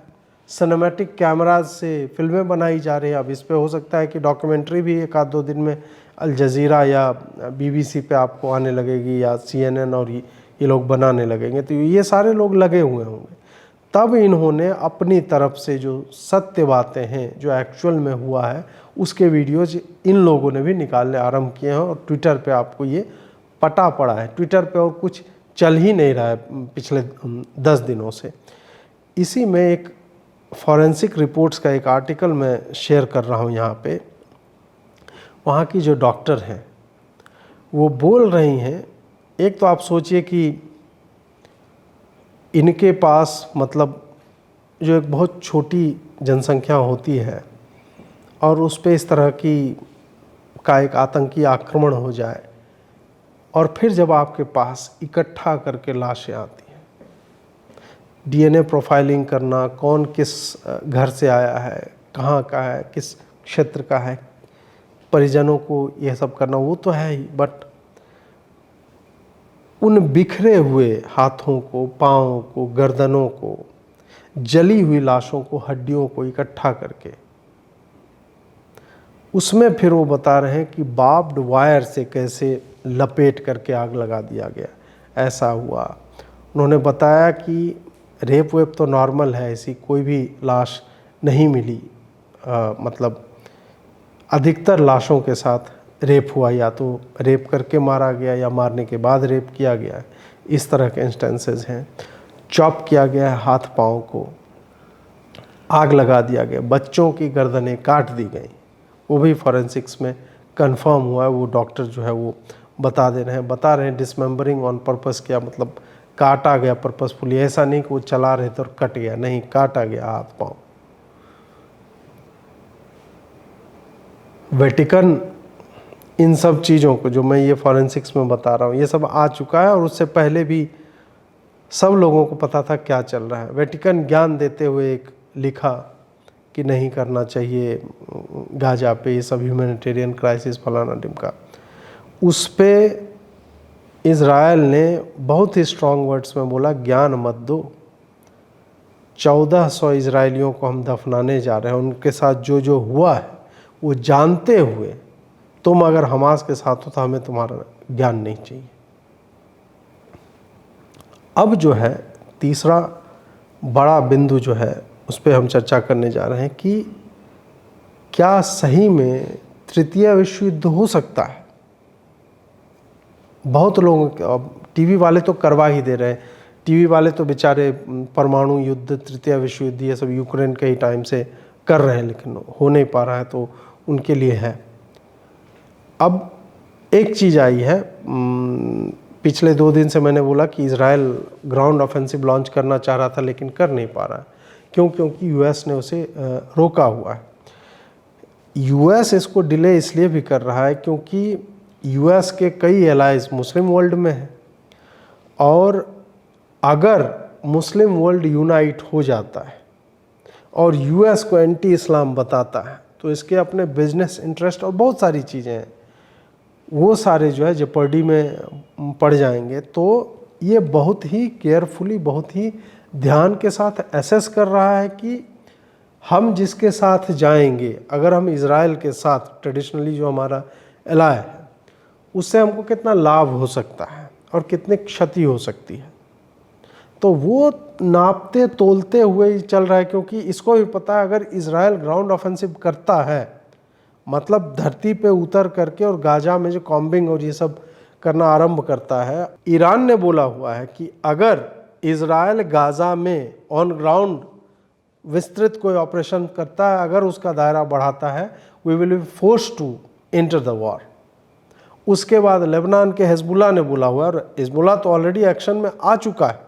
सिनेमैटिक कैमराज से फिल्में बनाई जा रही है। अब इस पे हो सकता है कि डॉक्यूमेंट्री भी एक आध दो दिन में अल जज़ीरा या बीबीसी पे आपको आने लगेगी, या CNN, और ये लोग बनाने लगेंगे। तो ये सारे लोग लगे हुए होंगे। तब इन्होंने अपनी तरफ से जो सत्य बातें हैं, जो एक्चुअल में हुआ है, उसके वीडियोज इन लोगों ने भी निकालने आरंभ किए हैं, और ट्विटर पे आपको ये पटा पड़ा है। ट्विटर पे और कुछ चल ही नहीं रहा है पिछले 10 दिनों से। इसी में एक फॉरेंसिक रिपोर्ट्स का एक आर्टिकल मैं शेयर कर रहा हूँ यहाँ पे। वहाँ की जो डॉक्टर हैं वो बोल रही हैं, एक तो आप सोचिए कि इनके पास मतलब जो एक बहुत छोटी जनसंख्या होती है, और उस पे इस तरह का एक आतंकी आक्रमण हो जाए, और फिर जब आपके पास इकट्ठा करके लाशें आती हैं, DNA प्रोफाइलिंग करना, कौन किस घर से आया है, कहाँ का है, किस क्षेत्र का है, परिजनों को यह सब करना, वो तो है ही, बट उन बिखरे हुए हाथों को, पाँवों को, गर्दनों को, जली हुई लाशों को, हड्डियों को इकट्ठा करके उसमें फिर वो बता रहे हैं कि बार्ब्ड वायर से कैसे लपेट करके आग लगा दिया गया, ऐसा हुआ। उन्होंने बताया कि रेप वेप तो नॉर्मल है, ऐसी कोई भी लाश नहीं मिली। मतलब अधिकतर लाशों के साथ रेप हुआ, या तो रेप करके मारा गया या मारने के बाद रेप किया गया, इस तरह के इंस्टेंसेस हैं। चॉप किया गया है हाथ पाँव को, आग लगा दिया गया, बच्चों की गर्दनें काट दी गई, वो भी फॉरेंसिक्स में कंफर्म हुआ है। वो डॉक्टर जो है वो बता रहे हैं डिसमेंबरिंग ऑन पर्पस, क्या मतलब काटा गया पर्पसफुली, ऐसा नहीं कि वो चला रहे थे और कट गया, नहीं, काटा गया हाथ पाँव। वेटिकन इन सब चीज़ों को जो मैं ये फॉरेंसिक्स में बता रहा हूँ, ये सब आ चुका है, और उससे पहले भी सब लोगों को पता था क्या चल रहा है। वेटिकन ज्ञान देते हुए एक लिखा कि नहीं करना चाहिए गाजा पे, ये सब ह्यूमैनिटेरियन क्राइसिस फलाना ढिमका। उस पे इज़राइल ने बहुत ही स्ट्रॉन्ग वर्ड्स में बोला, ज्ञान मत दो, 1400 इजरायलियों को हम दफनाने जा रहे हैं, उनके साथ जो जो हुआ है वो जानते हुए तुम अगर हमास के साथ हो तो हमें तुम्हारा ज्ञान नहीं चाहिए। अब जो है तीसरा बड़ा बिंदु जो है उस पर हम चर्चा करने जा रहे हैं कि क्या सही में तृतीय विश्व युद्ध हो सकता है। बहुत लोग, अब टीवी वाले तो करवा ही दे रहे हैं, टीवी वाले तो बेचारे परमाणु युद्ध, तृतीय विश्व युद्ध ये सब यूक्रेन के ही टाइम से कर रहे हैं, लेकिन हो नहीं पा रहा है तो उनके लिए है। अब एक चीज़ आई है, पिछले 2 दिन से मैंने बोला कि इजराइल ग्राउंड ऑफेंसिव लॉन्च करना चाह रहा था लेकिन कर नहीं पा रहा है। क्यों? क्योंकि यूएस ने उसे रोका हुआ है। यूएस इसको डिले इसलिए भी कर रहा है क्योंकि यूएस के कई एलाइज मुस्लिम वर्ल्ड में हैं, और अगर मुस्लिम वर्ल्ड यूनाइट हो जाता है और यूएस को एंटी इस्लाम बताता है तो इसके अपने बिजनेस इंटरेस्ट और बहुत सारी चीज़ें हैं, वो सारे जो है जेपर्डी में पड़ जाएंगे। तो ये बहुत ही केयरफुली, बहुत ही ध्यान के साथ एसेस कर रहा है कि हम जिसके साथ जाएंगे, अगर हम इज़राइल के साथ ट्रेडिशनली जो हमारा एलाय है उससे हमको कितना लाभ हो सकता है और कितनी क्षति हो सकती है। तो वो नापते तोलते हुए ही चल रहा है, क्योंकि इसको भी पता है अगर इज़राइल ग्राउंड ऑफेंसिव करता है, मतलब धरती पे उतर करके और गाजा में जो कॉम्बिंग और ये सब करना आरंभ करता है, ईरान ने बोला हुआ है कि अगर इज़राइल गाजा में ऑन ग्राउंड विस्तृत कोई ऑपरेशन करता है, अगर उसका दायरा बढ़ाता है, we will be force to enter the war. उसके बाद लेबनान के हिजबुल्लाह ने बोला हुआ है, और हिजबुल्लाह तो ऑलरेडी एक्शन में आ चुका है,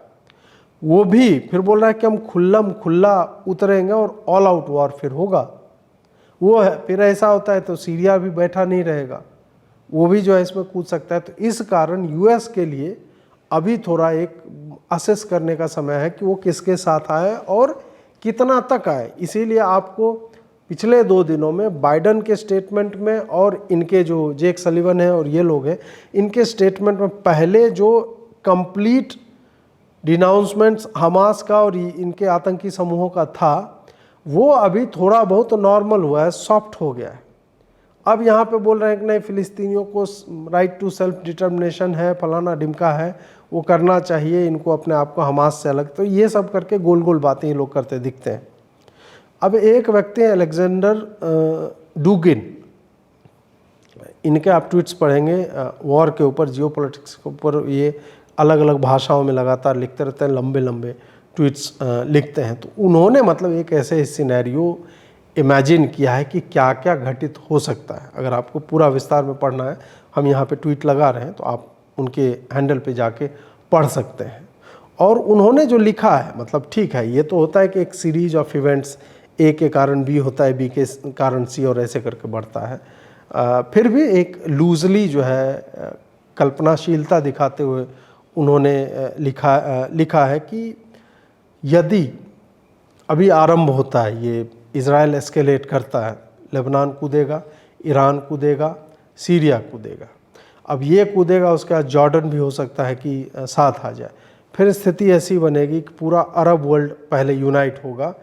वो भी फिर बोल रहा है कि हम खुल्ला उतरेंगे और ऑल आउट वॉर फिर होगा। वो है, फिर ऐसा होता है तो सीरिया भी बैठा नहीं रहेगा, वो भी जो है इसमें कूद सकता है। तो इस कारण यूएस के लिए अभी थोड़ा एक असेस करने का समय है कि वो किसके साथ आए और कितना तक आए। इसीलिए आपको पिछले 2 दिनों में बाइडन के स्टेटमेंट में और इनके जो जेक सलिवन है और ये लोग हैं, इनके स्टेटमेंट में पहले जो कंप्लीट डिनाउंसमेंट्स हमास का और इनके आतंकी समूहों का था, वो अभी थोड़ा बहुत नॉर्मल हुआ है, सॉफ्ट हो गया है। अब यहाँ पे बोल रहे हैं कि नहीं, फिलिस्तीनियों को राइट टू सेल्फ डिटर्मिनेशन है, फलाना ढिमका है, वो करना चाहिए, इनको अपने आप को हमास से अलग। तो ये सब करके गोल गोल बातें ये लोग करते दिखते हैं। अब एक व्यक्ति हैं अलेक्जेंडर डुगिन, इनके आप ट्वीट्स पढ़ेंगे वॉर के ऊपर, जियो पॉलिटिक्स के ऊपर, ये अलग अलग भाषाओं में लगातार लिखते रहते हैं, लंबे लंबे ट्वीट्स लिखते हैं। तो उन्होंने मतलब एक ऐसे सिनेरियो इमेजिन किया है कि क्या क्या घटित हो सकता है। अगर आपको पूरा विस्तार में पढ़ना है, हम यहाँ पे ट्वीट लगा रहे हैं तो आप उनके हैंडल पे जाके पढ़ सकते हैं। और उन्होंने जो लिखा है, मतलब ठीक है, ये तो होता है कि एक सीरीज ऑफ इवेंट्स, ए के कारण बी होता है, बी के कारण सी, और ऐसे करके बढ़ता है। फिर भी एक लूजली जो है कल्पनाशीलता दिखाते हुए उन्होंने लिखा है कि यदि अभी आरंभ होता है, ये इज़राइल एस्केलेट करता है, लेबनान कूदेगा, ईरान कूदेगा, सीरिया कूदेगा, अब ये कूदेगा, उसके बाद जॉर्डन भी हो सकता है कि साथ आ जाए। फिर स्थिति ऐसी बनेगी कि पूरा अरब वर्ल्ड पहले यूनाइट होगा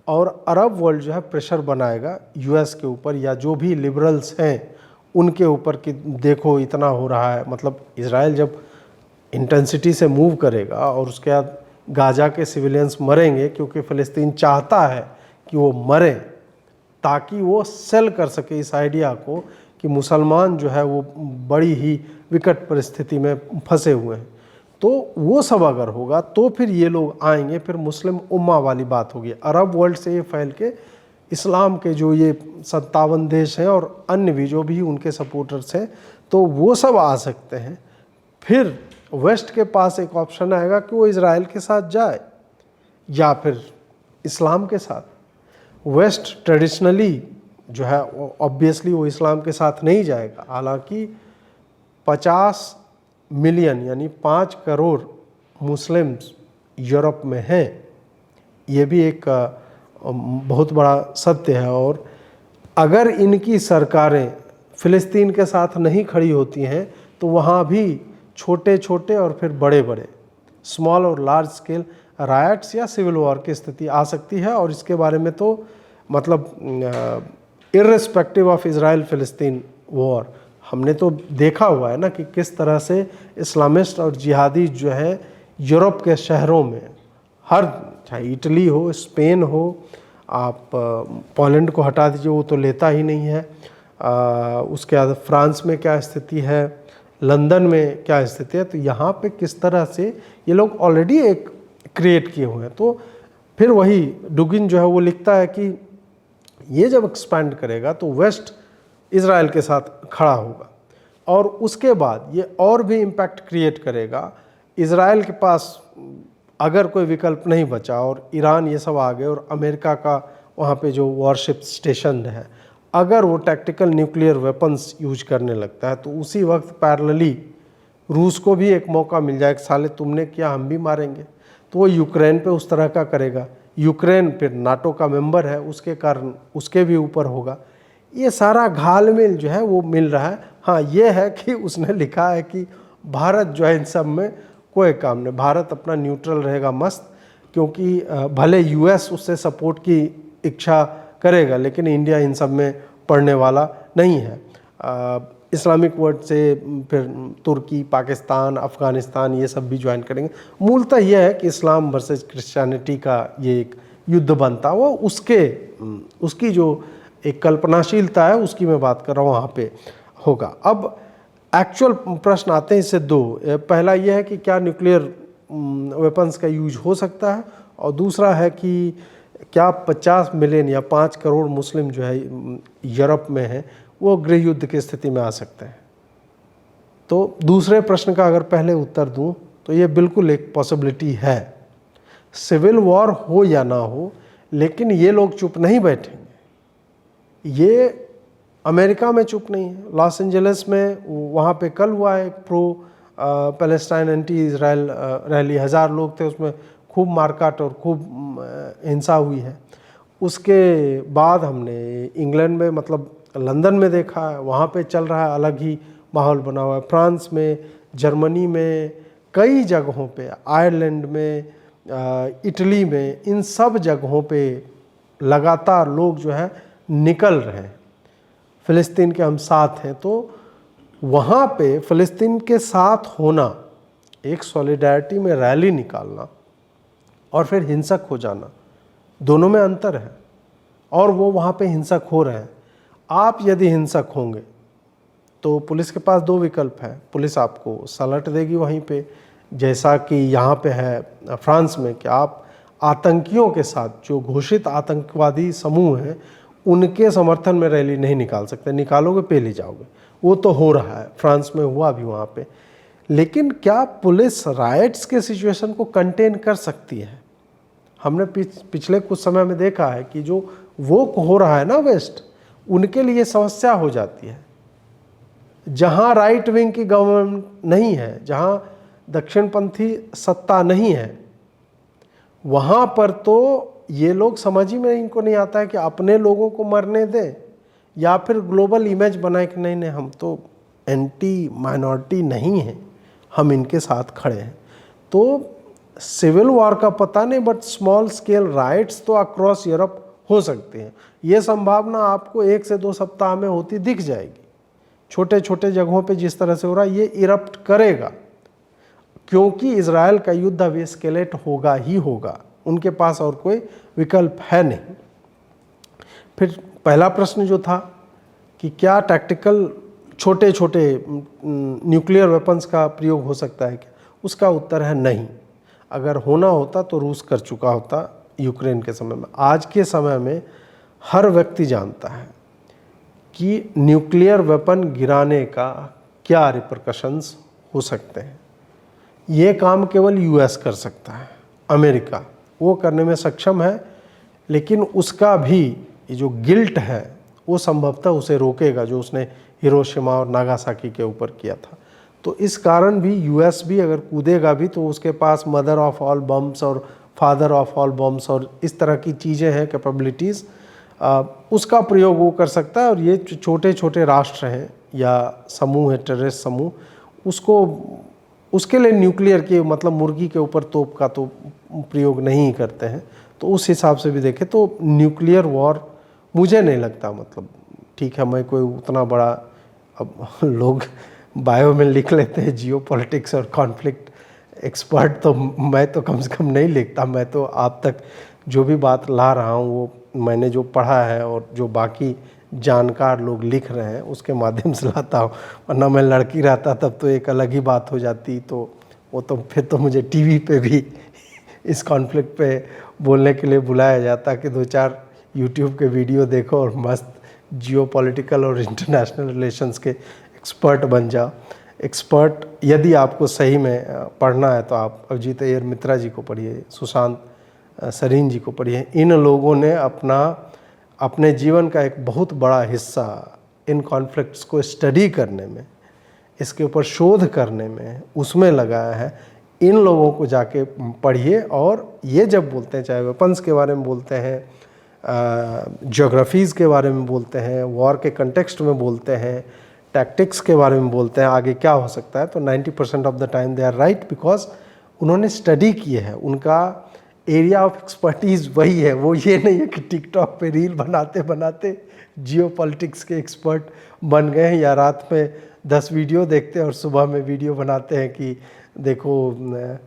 और अरब वर्ल्ड जो है प्रेशर बनाएगा यूएस के ऊपर या जो भी लिबरल्स हैं उनके ऊपर कि देखो इतना हो रहा है। मतलब इज़राइल जब इंटेंसिटी से मूव करेगा और उसके बाद गाजा के सिविलियंस मरेंगे, क्योंकि फ़लस्तीन चाहता है कि वो मरें ताकि वो सेल कर सके इस आइडिया को कि मुसलमान जो है वो बड़ी ही विकट परिस्थिति में फंसे हुए हैं। तो वो सब अगर होगा तो फिर ये लोग आएंगे, फिर मुस्लिम उम्मा वाली बात होगी। अरब वर्ल्ड से ये फैल के इस्लाम के जो ये 57 देश हैं और अन्य भी जो भी उनके सपोर्टर्स हैं, तो वो सब आ सकते हैं। फिर वेस्ट के पास एक ऑप्शन आएगा कि वो इज़राइल के साथ जाए या फिर इस्लाम के साथ। वेस्ट ट्रेडिशनली जो है ऑब्वियसली वो इस्लाम के साथ नहीं जाएगा। हालांकि 50 मिलियन यानी 5 करोड़ मुस्लिम्स यूरोप में हैं, ये भी एक बहुत बड़ा सत्य है। और अगर इनकी सरकारें फ़िलिस्तीन के साथ नहीं खड़ी होती हैं तो वहाँ भी छोटे छोटे और फिर बड़े बड़े स्मॉल और लार्ज स्केल रायट्स या सिविल वॉर की स्थिति आ सकती है। और इसके बारे में तो मतलब इर्रेस्पेक्टिव ऑफ इज़राइल फ़िलिस्तीन वॉर हमने तो देखा हुआ है ना कि किस तरह से इस्लामिस्ट और जिहादी जो है यूरोप के शहरों में, हर चाहे इटली हो, स्पेन हो, आप पोलैंड को हटा दीजिए, वो तो लेता ही नहीं है, उसके बाद फ्रांस में क्या स्थिति है, लंदन में क्या स्थिति है, तो यहाँ पे किस तरह से ये लोग ऑलरेडी एक क्रिएट किए हुए हैं। तो फिर वही डुगिन जो है वो लिखता है कि ये जब एक्सपैंड करेगा तो वेस्ट इज़राइल के साथ खड़ा होगा और उसके बाद ये और भी इम्पैक्ट क्रिएट करेगा। इज़राइल के पास अगर कोई विकल्प नहीं बचा और ईरान ये सब आ गए और अमेरिका का वहाँ पे जो वॉरशिप स्टेशन है, अगर वो टैक्टिकल न्यूक्लियर वेपन्स यूज करने लगता है तो उसी वक्त पैरेलली रूस को भी एक मौका मिल जाएगा, साले तुमने किया हम भी मारेंगे। तो वो यूक्रेन पे उस तरह का करेगा। यूक्रेन फिर नाटो का मेंबर है, उसके कारण उसके भी ऊपर होगा। ये सारा घालमेल जो है वो मिल रहा है। हाँ, ये है कि उसने लिखा है कि भारत जो है इन सब में कोई काम नहीं, भारत अपना न्यूट्रल रहेगा मस्त, क्योंकि भले यूएस उससे सपोर्ट की इच्छा करेगा लेकिन इंडिया इन सब में पढ़ने वाला नहीं है। इस्लामिक वर्ल्ड से फिर तुर्की, पाकिस्तान, अफ़गानिस्तान ये सब भी ज्वाइन करेंगे। मूलतः यह है कि इस्लाम वर्सेस क्रिश्चियनिटी का ये एक युद्ध बनता, वो उसकी जो एक कल्पनाशीलता है उसकी मैं बात कर रहा हूँ, वहाँ पे होगा। अब एक्चुअल प्रश्न आते हैं इससे दो। पहला यह है कि क्या न्यूक्लियर वेपन्स का यूज हो सकता है, और दूसरा है कि क्या 50 मिलियन या 5 करोड़ मुस्लिम जो है यूरोप में हैं वो गृह युद्ध की स्थिति में आ सकते हैं। तो दूसरे प्रश्न का अगर पहले उत्तर दूं तो ये बिल्कुल एक पॉसिबिलिटी है, सिविल वॉर हो या ना हो, लेकिन ये लोग चुप नहीं बैठेंगे। ये अमेरिका में चुप नहीं है। लॉस एंजलिस में वहाँ पे कल हुआ एक pro Palestine anti Israel rally, 1000 लोग थे, उसमें खूब मारकाट और खूब हिंसा हुई है। उसके बाद हमने इंग्लैंड में मतलब लंदन में देखा है, वहाँ पे चल रहा है, अलग ही माहौल बना हुआ है। फ्रांस में, जर्मनी में, कई जगहों पे, आयरलैंड में, इटली में, इन सब जगहों पे लगातार लोग जो है निकल रहे हैं। फ़िलिस्तीन के हम साथ हैं, तो वहाँ पे फ़िलिस्तीन के साथ होना, एक सॉलिडारिटी में रैली निकालना और फिर हिंसक हो जाना, दोनों में अंतर है। और वो वहाँ पे हिंसक हो रहे हैं। आप यदि हिंसक होंगे तो पुलिस के पास दो विकल्प है, पुलिस आपको सलट देगी वहीं पे, जैसा कि यहाँ पे है फ्रांस में कि आप आतंकियों के साथ, जो घोषित आतंकवादी समूह हैं, उनके समर्थन में रैली नहीं निकाल सकते, निकालोगे पेल ही जाओगे। वो तो हो रहा है, फ्रांस में हुआ भी वहाँ पे। लेकिन क्या पुलिस राइट्स के सिचुएशन को कंटेन कर सकती है? हमने पिछले कुछ समय में देखा है कि जो वो हो रहा है ना वेस्ट, उनके लिए समस्या हो जाती है। जहाँ राइट विंग की गवर्नमेंट नहीं है, जहाँ दक्षिणपंथी सत्ता नहीं है, वहाँ पर तो ये लोग समझ ही में इनको नहीं आता है कि अपने लोगों को मरने दें या फिर ग्लोबल इमेज बनाए कि नहीं नहीं हम तो एंटी माइनॉरिटी नहीं हैं, हम इनके साथ खड़े हैं। तो सिविल वॉर का पता नहीं, बट स्मॉल स्केल राइट्स तो अक्रॉस यूरोप हो सकते हैं। ये संभावना आपको 1 से 2 सप्ताह में होती दिख जाएगी। छोटे छोटे जगहों पे जिस तरह से हो रहा है, ये इरप्ट करेगा, क्योंकि इजराइल का युद्ध अब एस्केलेट होगा ही होगा, उनके पास और कोई विकल्प है नहीं। फिर पहला प्रश्न जो था कि क्या टैक्टिकल छोटे छोटे न्यूक्लियर वेपन्स का प्रयोग हो सकता है क्या, उसका उत्तर है नहीं। अगर होना होता तो रूस कर चुका होता यूक्रेन के समय में। आज के समय में हर व्यक्ति जानता है कि न्यूक्लियर वेपन गिराने का क्या रिपरकशंस हो सकते हैं। ये काम केवल यूएस कर सकता है, अमेरिका वो करने में सक्षम है, लेकिन उसका भी ये जो गिल्ट है वो संभवतः उसे रोकेगा, जो उसने हिरोशिमा और नागासाकी के ऊपर किया था। तो इस कारण भी यूएस भी अगर कूदेगा भी तो उसके पास मदर ऑफ ऑल बम्स और फादर ऑफ ऑल बम्स और इस तरह की चीज़ें हैं, कैपेबिलिटीज़, उसका प्रयोग वो कर सकता है। और ये छोटे छोटे राष्ट्र हैं या समूह है, टेररिस्ट समूह, उसको उसके लिए न्यूक्लियर के मतलब मुर्गी के ऊपर तोप का तो प्रयोग नहीं करते हैं। तो उस हिसाब से भी देखें तो न्यूक्लियर वॉर मुझे नहीं लगता, मतलब ठीक है, मैं कोई उतना बड़ा, अब लोग बायो में लिख लेते हैं जियो पॉलिटिक्स और कॉन्फ्लिक्ट एक्सपर्ट, तो मैं तो कम से कम नहीं लिखता। मैं तो आप तक जो भी बात ला रहा हूँ वो मैंने जो पढ़ा है और जो बाकी जानकार लोग लिख रहे हैं उसके माध्यम से लाता हूँ। वरना मैं लड़की रहता तब तो एक अलग ही बात हो जाती, तो वो तो फिर तो मुझे टीवी पे भी इस कॉन्फ्लिक्ट पे बोलने के लिए बुलाया जाता कि 2-4 यूट्यूब के वीडियो देखो और मस्त जियो पॉलिटिकल और इंटरनेशनल रिलेशंस के एक्सपर्ट बन जाओ। एक्सपर्ट यदि आपको सही में पढ़ना है तो आप अभिजीत अय्यर मित्रा जी को पढ़िए, सुशांत सरीन जी को पढ़िए। इन लोगों ने अपने जीवन का एक बहुत बड़ा हिस्सा इन कॉन्फ्लिक्ट्स को स्टडी करने में, इसके ऊपर शोध करने में, उसमें लगाया है। इन लोगों को जाके पढ़िए। और ये जब बोलते हैं, चाहे वेपन्स के बारे में बोलते हैं, ज्योग्राफीज़ के बारे में बोलते हैं, वॉर के कंटेक्स्ट में बोलते हैं, टैक्टिक्स के बारे में बोलते हैं, आगे क्या हो सकता है, तो 90% of the time they are right, because उन्होंने स्टडी किए है। उनका एरिया ऑफ एक्सपर्टीज़ वही है। वो ये नहीं है कि टिकटॉक पे रील बनाते बनाते जियो पॉलिटिक्स के एक्सपर्ट बन गए हैं, या रात में 10 वीडियो देखते हैं और सुबह में वीडियो बनाते हैं कि देखो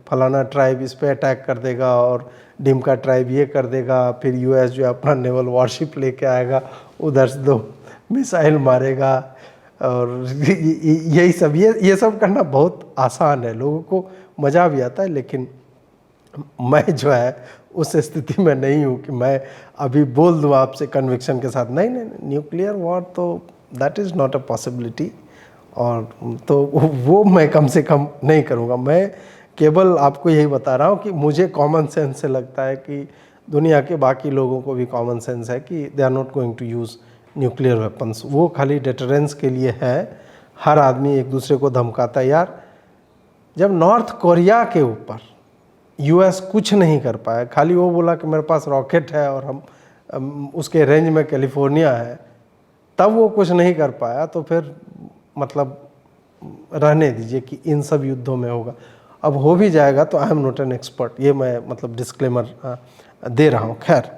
फलाना ट्राइब इस पे अटैक कर देगा और डिमका ट्राइब ये कर देगा, फिर यूएस जो है अपना नेवल वॉरशिप लेके आएगा, उधर से 2 मिसाइल मारेगा। और यही सब ये सब करना बहुत आसान है, लोगों को मज़ा भी आता है। लेकिन मैं जो है उस स्थिति में नहीं हूँ कि मैं अभी बोल दूँ आपसे कन्विक्शन के साथ नहीं नहीं न्यूक्लियर वॉर तो that is not a possibility, और तो वो मैं कम से कम नहीं करूँगा। मैं केवल आपको यही बता रहा हूँ कि मुझे कॉमन सेंस से लगता है कि दुनिया के बाकी लोगों को भी कॉमन सेंस है कि they are not going to use nuclear weapons. वो खाली डेटरेंस के लिए है। हर आदमी एक दूसरे को धमकाता है। यार, जब नॉर्थ कोरिया के ऊपर यूएस कुछ नहीं कर पाया, खाली वो बोला कि मेरे पास रॉकेट है और हम उसके रेंज में कैलिफोर्निया है, तब वो कुछ नहीं कर पाया, तो फिर मतलब रहने दीजिए कि इन सब युद्धों में होगा। अब हो भी जाएगा तो I am not an expert, ये मैं मतलब डिस्क्लेमर दे रहा हूँ। खैर,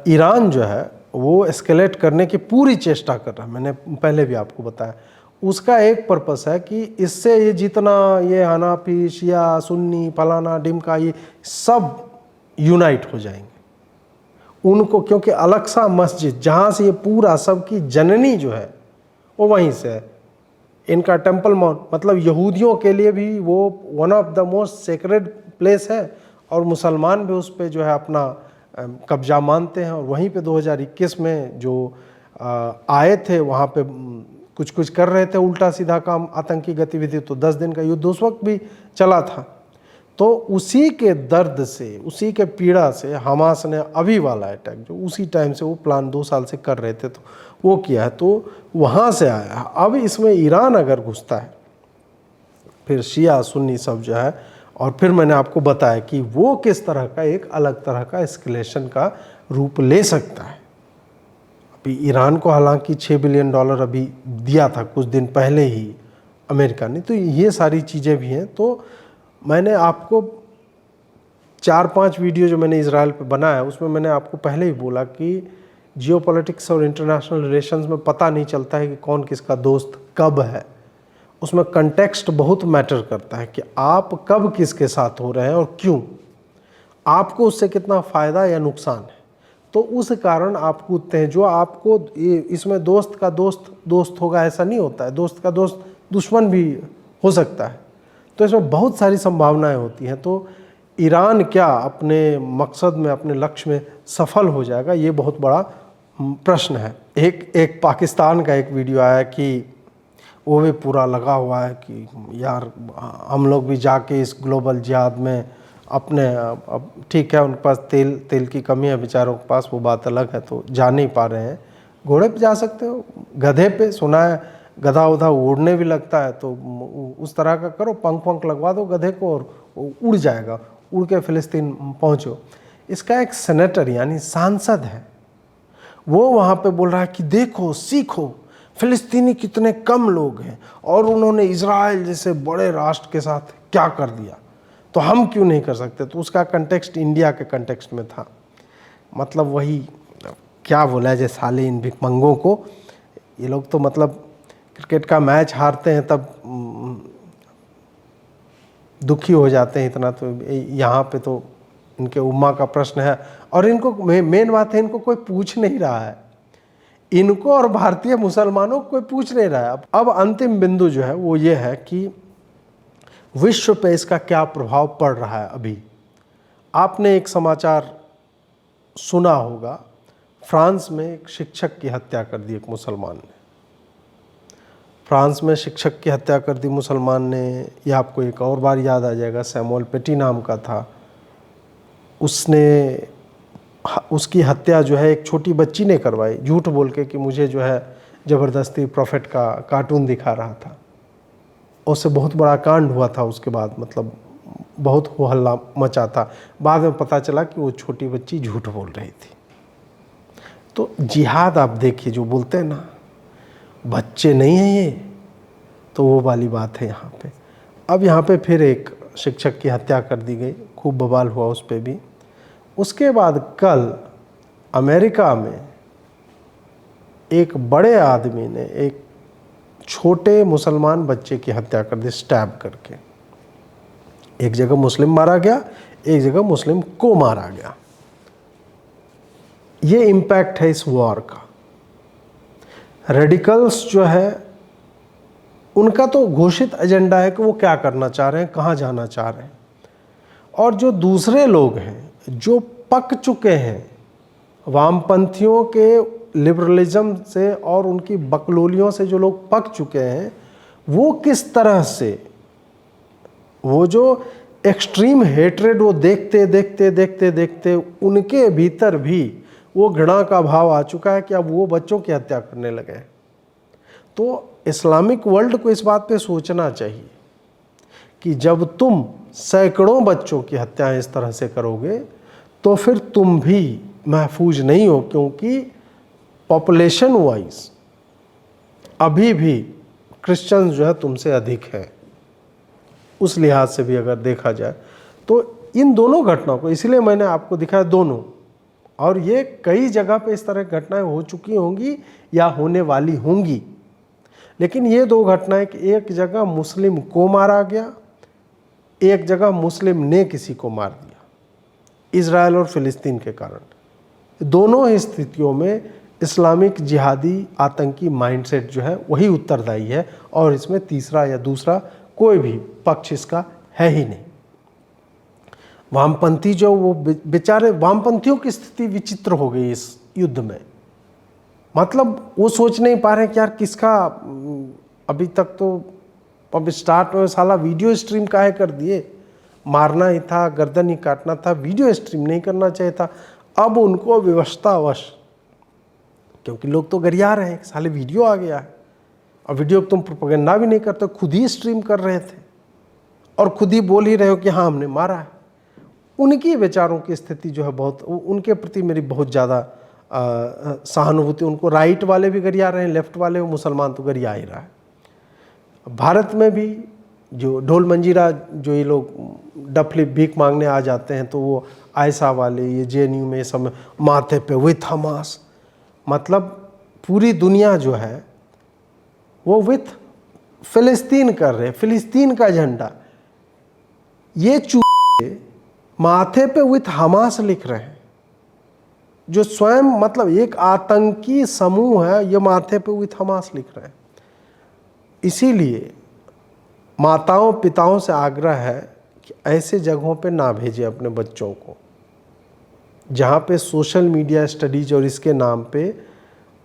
ईरान जो है वो एस्केलेट करने की पूरी चेष्टा कर रहा है। मैंने पहले भी आपको बताया, उसका एक पर्पस है कि इससे ये जितना ये हनाफी, शिया, सुन्नी, फलाना, डिमका, ये सब यूनाइट हो जाएंगे उनको, क्योंकि अल-अक्सा मस्जिद जहाँ से ये पूरा सबकी जननी जो है वो वहीं से है। इनका टेम्पल माउंट, मतलब यहूदियों के लिए भी वो one of the most sacred place है, और मुसलमान भी उस पर जो है अपना कब्जा मानते हैं। और वहीं पे 2021 में जो आए थे वहाँ पे कुछ कुछ कर रहे थे उल्टा सीधा काम, आतंकी गतिविधि, तो 10 दिन का युद्ध उस वक्त भी चला था। तो उसी के दर्द से, उसी के पीड़ा से हमास ने अभी वाला अटैक जो उसी टाइम से वो प्लान 2 साल से कर रहे थे तो वो किया है, तो वहाँ से आया। अब इसमें ईरान अगर घुसता है, फिर शिया सुन्नी सब जो है, और फिर मैंने आपको बताया कि वो किस तरह का एक अलग तरह का एस्केलेशन का रूप ले सकता है। अभी ईरान को हालांकि $6 बिलियन अभी दिया था कुछ दिन पहले ही अमेरिका ने, तो ये सारी चीज़ें भी हैं। तो मैंने आपको 4-5 वीडियो जो मैंने इजराइल पे बनाया उसमें मैंने आपको पहले ही बोला कि जियोपॉलिटिक्स और इंटरनेशनल रिलेशंस में पता नहीं चलता है कि कौन किसका दोस्त कब है। उसमें कंटेक्स्ट बहुत मैटर करता है कि आप कब किसके साथ हो रहे हैं और क्यों, आपको उससे कितना फ़ायदा या नुकसान है। तो उस कारण आप कूदते हैं। जो आपको इसमें दोस्त का दोस्त दोस्त होगा ऐसा नहीं होता है, दोस्त का दोस्त दुश्मन भी हो सकता है। तो इसमें बहुत सारी संभावनाएं होती हैं। तो ईरान क्या अपने मकसद में, अपने लक्ष्य में सफल हो जाएगा, ये बहुत बड़ा प्रश्न है। एक पाकिस्तान का एक वीडियो आया कि वो भी पूरा लगा हुआ है कि यार हम लोग भी जाके इस ग्लोबल जिहाद में अपने, अब ठीक है उनके पास तेल की कमी है बेचारों के पास, वो बात अलग है, तो जा नहीं पा रहे हैं। घोड़े पे जा सकते हो, गधे पे सुना है गधा उधा उड़ने भी लगता है, तो उस तरह का करो, पंख वंख लगवा दो गधे को और वो उड़ जाएगा, उड़ के फिलिस्तीन पहुँचो। इसका एक सेनेटर यानी सांसद है, वो वहाँ पे बोल रहा है कि देखो सीखो, फिलिस्तीनी कितने कम लोग हैं और उन्होंने इजराइल जैसे बड़े राष्ट्र के साथ क्या कर दिया, तो हम क्यों नहीं कर सकते। तो उसका कंटेक्स्ट इंडिया के कंटेक्स्ट में था। मतलब वही क्या बोला है, जैसे साले इन भिखमंगों को, ये लोग तो मतलब क्रिकेट का मैच हारते हैं तब दुखी हो जाते हैं इतना, तो यहाँ पे तो इनके उम्मा का प्रश्न है। और इनको मेन बात है, इनको कोई पूछ नहीं रहा है, इनको और भारतीय मुसलमानों को कोई पूछ नहीं रहा है। अब अंतिम बिंदु जो है वो ये है कि विश्व पे इसका क्या प्रभाव पड़ रहा है। अभी आपने एक समाचार सुना होगा, फ्रांस में एक शिक्षक की हत्या कर दी एक मुसलमान ने। फ्रांस में शिक्षक की हत्या कर दी मुसलमान ने। ये आपको एक और बार याद आ जाएगा, सैमुअल पेटी नाम का था, उसकी हत्या जो है एक छोटी बच्ची ने करवाई, झूठ बोल के कि मुझे जो है ज़बरदस्ती प्रॉफिट का कार्टून दिखा रहा था। उससे बहुत बड़ा कांड हुआ था उसके बाद, मतलब बहुत हो हल्ला मचा था। बाद में पता चला कि वो छोटी बच्ची झूठ बोल रही थी। तो जिहाद आप देखिए, जो बोलते हैं ना बच्चे नहीं हैं ये, तो वो वाली बात है यहाँ पे। अब यहाँ पे फिर एक शिक्षक की हत्या कर दी गई, खूब बवाल हुआ उस पर भी। उसके बाद कल अमेरिका में एक बड़े आदमी ने एक छोटे मुसलमान बच्चे की हत्या कर दी, स्टैब करके। एक जगह मुस्लिम मारा गया, एक जगह मुस्लिम को मारा गया। ये इम्पैक्ट है इस वॉर का। रेडिकल्स जो है उनका तो घोषित एजेंडा है कि वो क्या करना चाह रहे हैं, कहाँ जाना चाह रहे हैं। और जो दूसरे लोग हैं जो पक चुके हैं वामपंथियों के लिबरलिज्म से और उनकी बकलोलियों से, जो लोग पक चुके हैं, वो किस तरह से वो जो एक्सट्रीम हेट्रेड वो देखते देखते देखते देखते उनके भीतर भी वो घृणा का भाव आ चुका है कि अब वो बच्चों की हत्या करने लगे हैं। तो इस्लामिक वर्ल्ड को इस बात पे सोचना चाहिए कि जब तुम सैकड़ों बच्चों की हत्याएं इस तरह से करोगे तो फिर तुम भी महफूज नहीं हो, क्योंकि पॉपुलेशन वाइज अभी भी क्रिश्चियंस जो है तुमसे अधिक हैं। उस लिहाज से भी अगर देखा जाए तो इन दोनों घटनाओं को, इसलिए मैंने आपको दिखाया दोनों, और ये कई जगह पे इस तरह की घटनाएं हो चुकी होंगी या होने वाली होंगी। लेकिन ये दो घटनाएं कि एक जगह मुस्लिम को मारा गया, एक जगह मुस्लिम ने किसी को मार दिया, इजराइल और फिलिस्तीन के कारण। दोनों ही स्थितियों में इस्लामिक जिहादी आतंकी माइंडसेट जो है वही उत्तरदायी है, और इसमें तीसरा या दूसरा कोई भी पक्ष इसका है ही नहीं। वामपंथी जो वो बेचारे, वामपंथियों की स्थिति विचित्र हो गई इस युद्ध में। मतलब वो सोच नहीं पा रहे कि यार किसका, अभी तक तो अब स्टार्ट में साला वीडियो स्ट्रीम काहे कर दिए, मारना ही था, गर्दन ही काटना था, वीडियो स्ट्रीम नहीं करना चाहिए था। अब उनको विवशतावश, क्योंकि लोग तो गरिया रहे हैं, साले वीडियो आ गया है, और वीडियो तुम प्रोपेगेंडा भी नहीं करते, खुद ही स्ट्रीम कर रहे थे और खुद ही बोल ही रहे हो कि हाँ हमने मारा है। उनकी बेचारों की स्थिति जो है बहुत, उनके प्रति मेरी बहुत ज़्यादा सहानुभूति। उनको राइट वाले भी गरिया रहे हैं, लेफ्ट वाले, मुसलमान तो गरिया ही रहा है। भारत में भी जो ढोल मंजीरा, जो ये लोग डफली भीख मांगने आ जाते हैं, तो वो आयसा वाले, ये जेएनयू में, सब माथे पे विथ हमास, मतलब पूरी दुनिया जो है वो विथ फिलिस्तीन कर रहे हैं, फिलिस्तीन का झंडा। ये चूहे माथे पे विथ हमास लिख रहे हैं, जो स्वयं मतलब एक आतंकी समूह है, ये माथे पे विथ हमास लिख रहे हैं। इसीलिए माताओं पिताओं से आग्रह है कि ऐसे जगहों पे ना भेजें अपने बच्चों को, जहाँ पे सोशल मीडिया स्टडीज और इसके नाम पे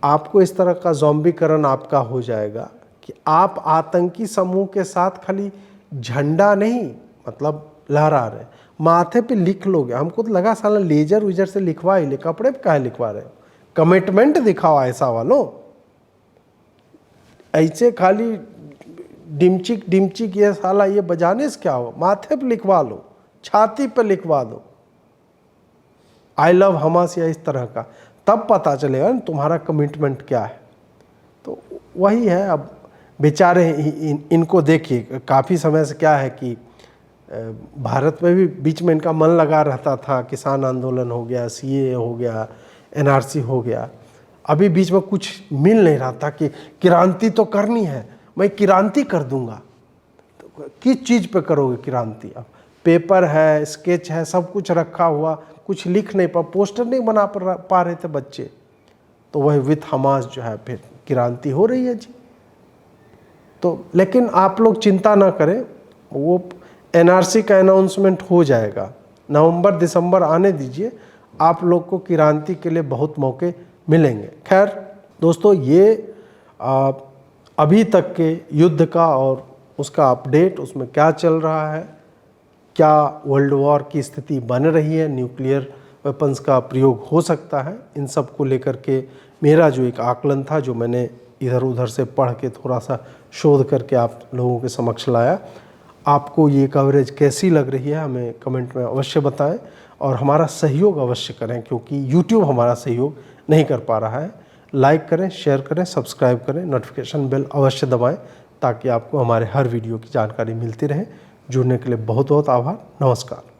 आपको इस तरह का ज़ॉम्बीकरण आपका हो जाएगा कि आप आतंकी समूह के साथ खाली झंडा नहीं मतलब लहरा रहे, माथे पे लिख लोगे। हमको तो लगा साला लेजर वेजर से लिखवा ही ले, कपड़े पे काहे लिखवा रहे हो, कमिटमेंट दिखाओ ऐसा वालों। ऐसे खाली डिमचिक डिमचिक ये साला ये बजाने से क्या हो, माथे पे लिखवा लो, छाती पे लिखवा दो आई लव हमास या इस तरह का, तब पता चलेगा ना तुम्हारा कमिटमेंट क्या है। तो वही है। अब बेचारे इनको देखिए, काफ़ी समय से क्या है कि भारत में भी बीच में इनका मन लगा रहता था, किसान आंदोलन हो गया, सीए हो गया, एनआरसी हो गया, अभी बीच में कुछ मिल नहीं रहा था कि क्रांति तो करनी है, मैं क्रांति कर दूंगा। तो किस चीज़ पे करोगे क्रांति? अब पेपर है, स्केच है, सब कुछ रखा हुआ, कुछ लिख नहीं पोस्टर नहीं बना पा रहे थे बच्चे, तो वही विथ हमास जो है फिर क्रांति हो रही है जी। तो लेकिन आप लोग चिंता ना करें, वो एनआरसी का अनाउंसमेंट हो जाएगा, नवंबर दिसंबर आने दीजिए, आप लोग को क्रांति के लिए बहुत मौके मिलेंगे। खैर दोस्तों, ये अभी तक के युद्ध का और उसका अपडेट, उसमें क्या चल रहा है, क्या वर्ल्ड वॉर की स्थिति बन रही है, न्यूक्लियर वेपन्स का प्रयोग हो सकता है, इन सब को लेकर के मेरा जो एक आकलन था, जो मैंने इधर उधर से पढ़ के थोड़ा सा शोध करके आप लोगों के समक्ष लाया। आपको ये कवरेज कैसी लग रही है हमें कमेंट में अवश्य बताएं, और हमारा सहयोग अवश्य करें, क्योंकि YouTube हमारा सहयोग नहीं कर पा रहा है। लाइक करें, शेयर करें, सब्सक्राइब करें, नोटिफिकेशन बेल अवश्य दबाएं, ताकि आपको हमारे हर वीडियो की जानकारी मिलती रहे। जुड़ने के लिए बहुत बहुत आभार। नमस्कार।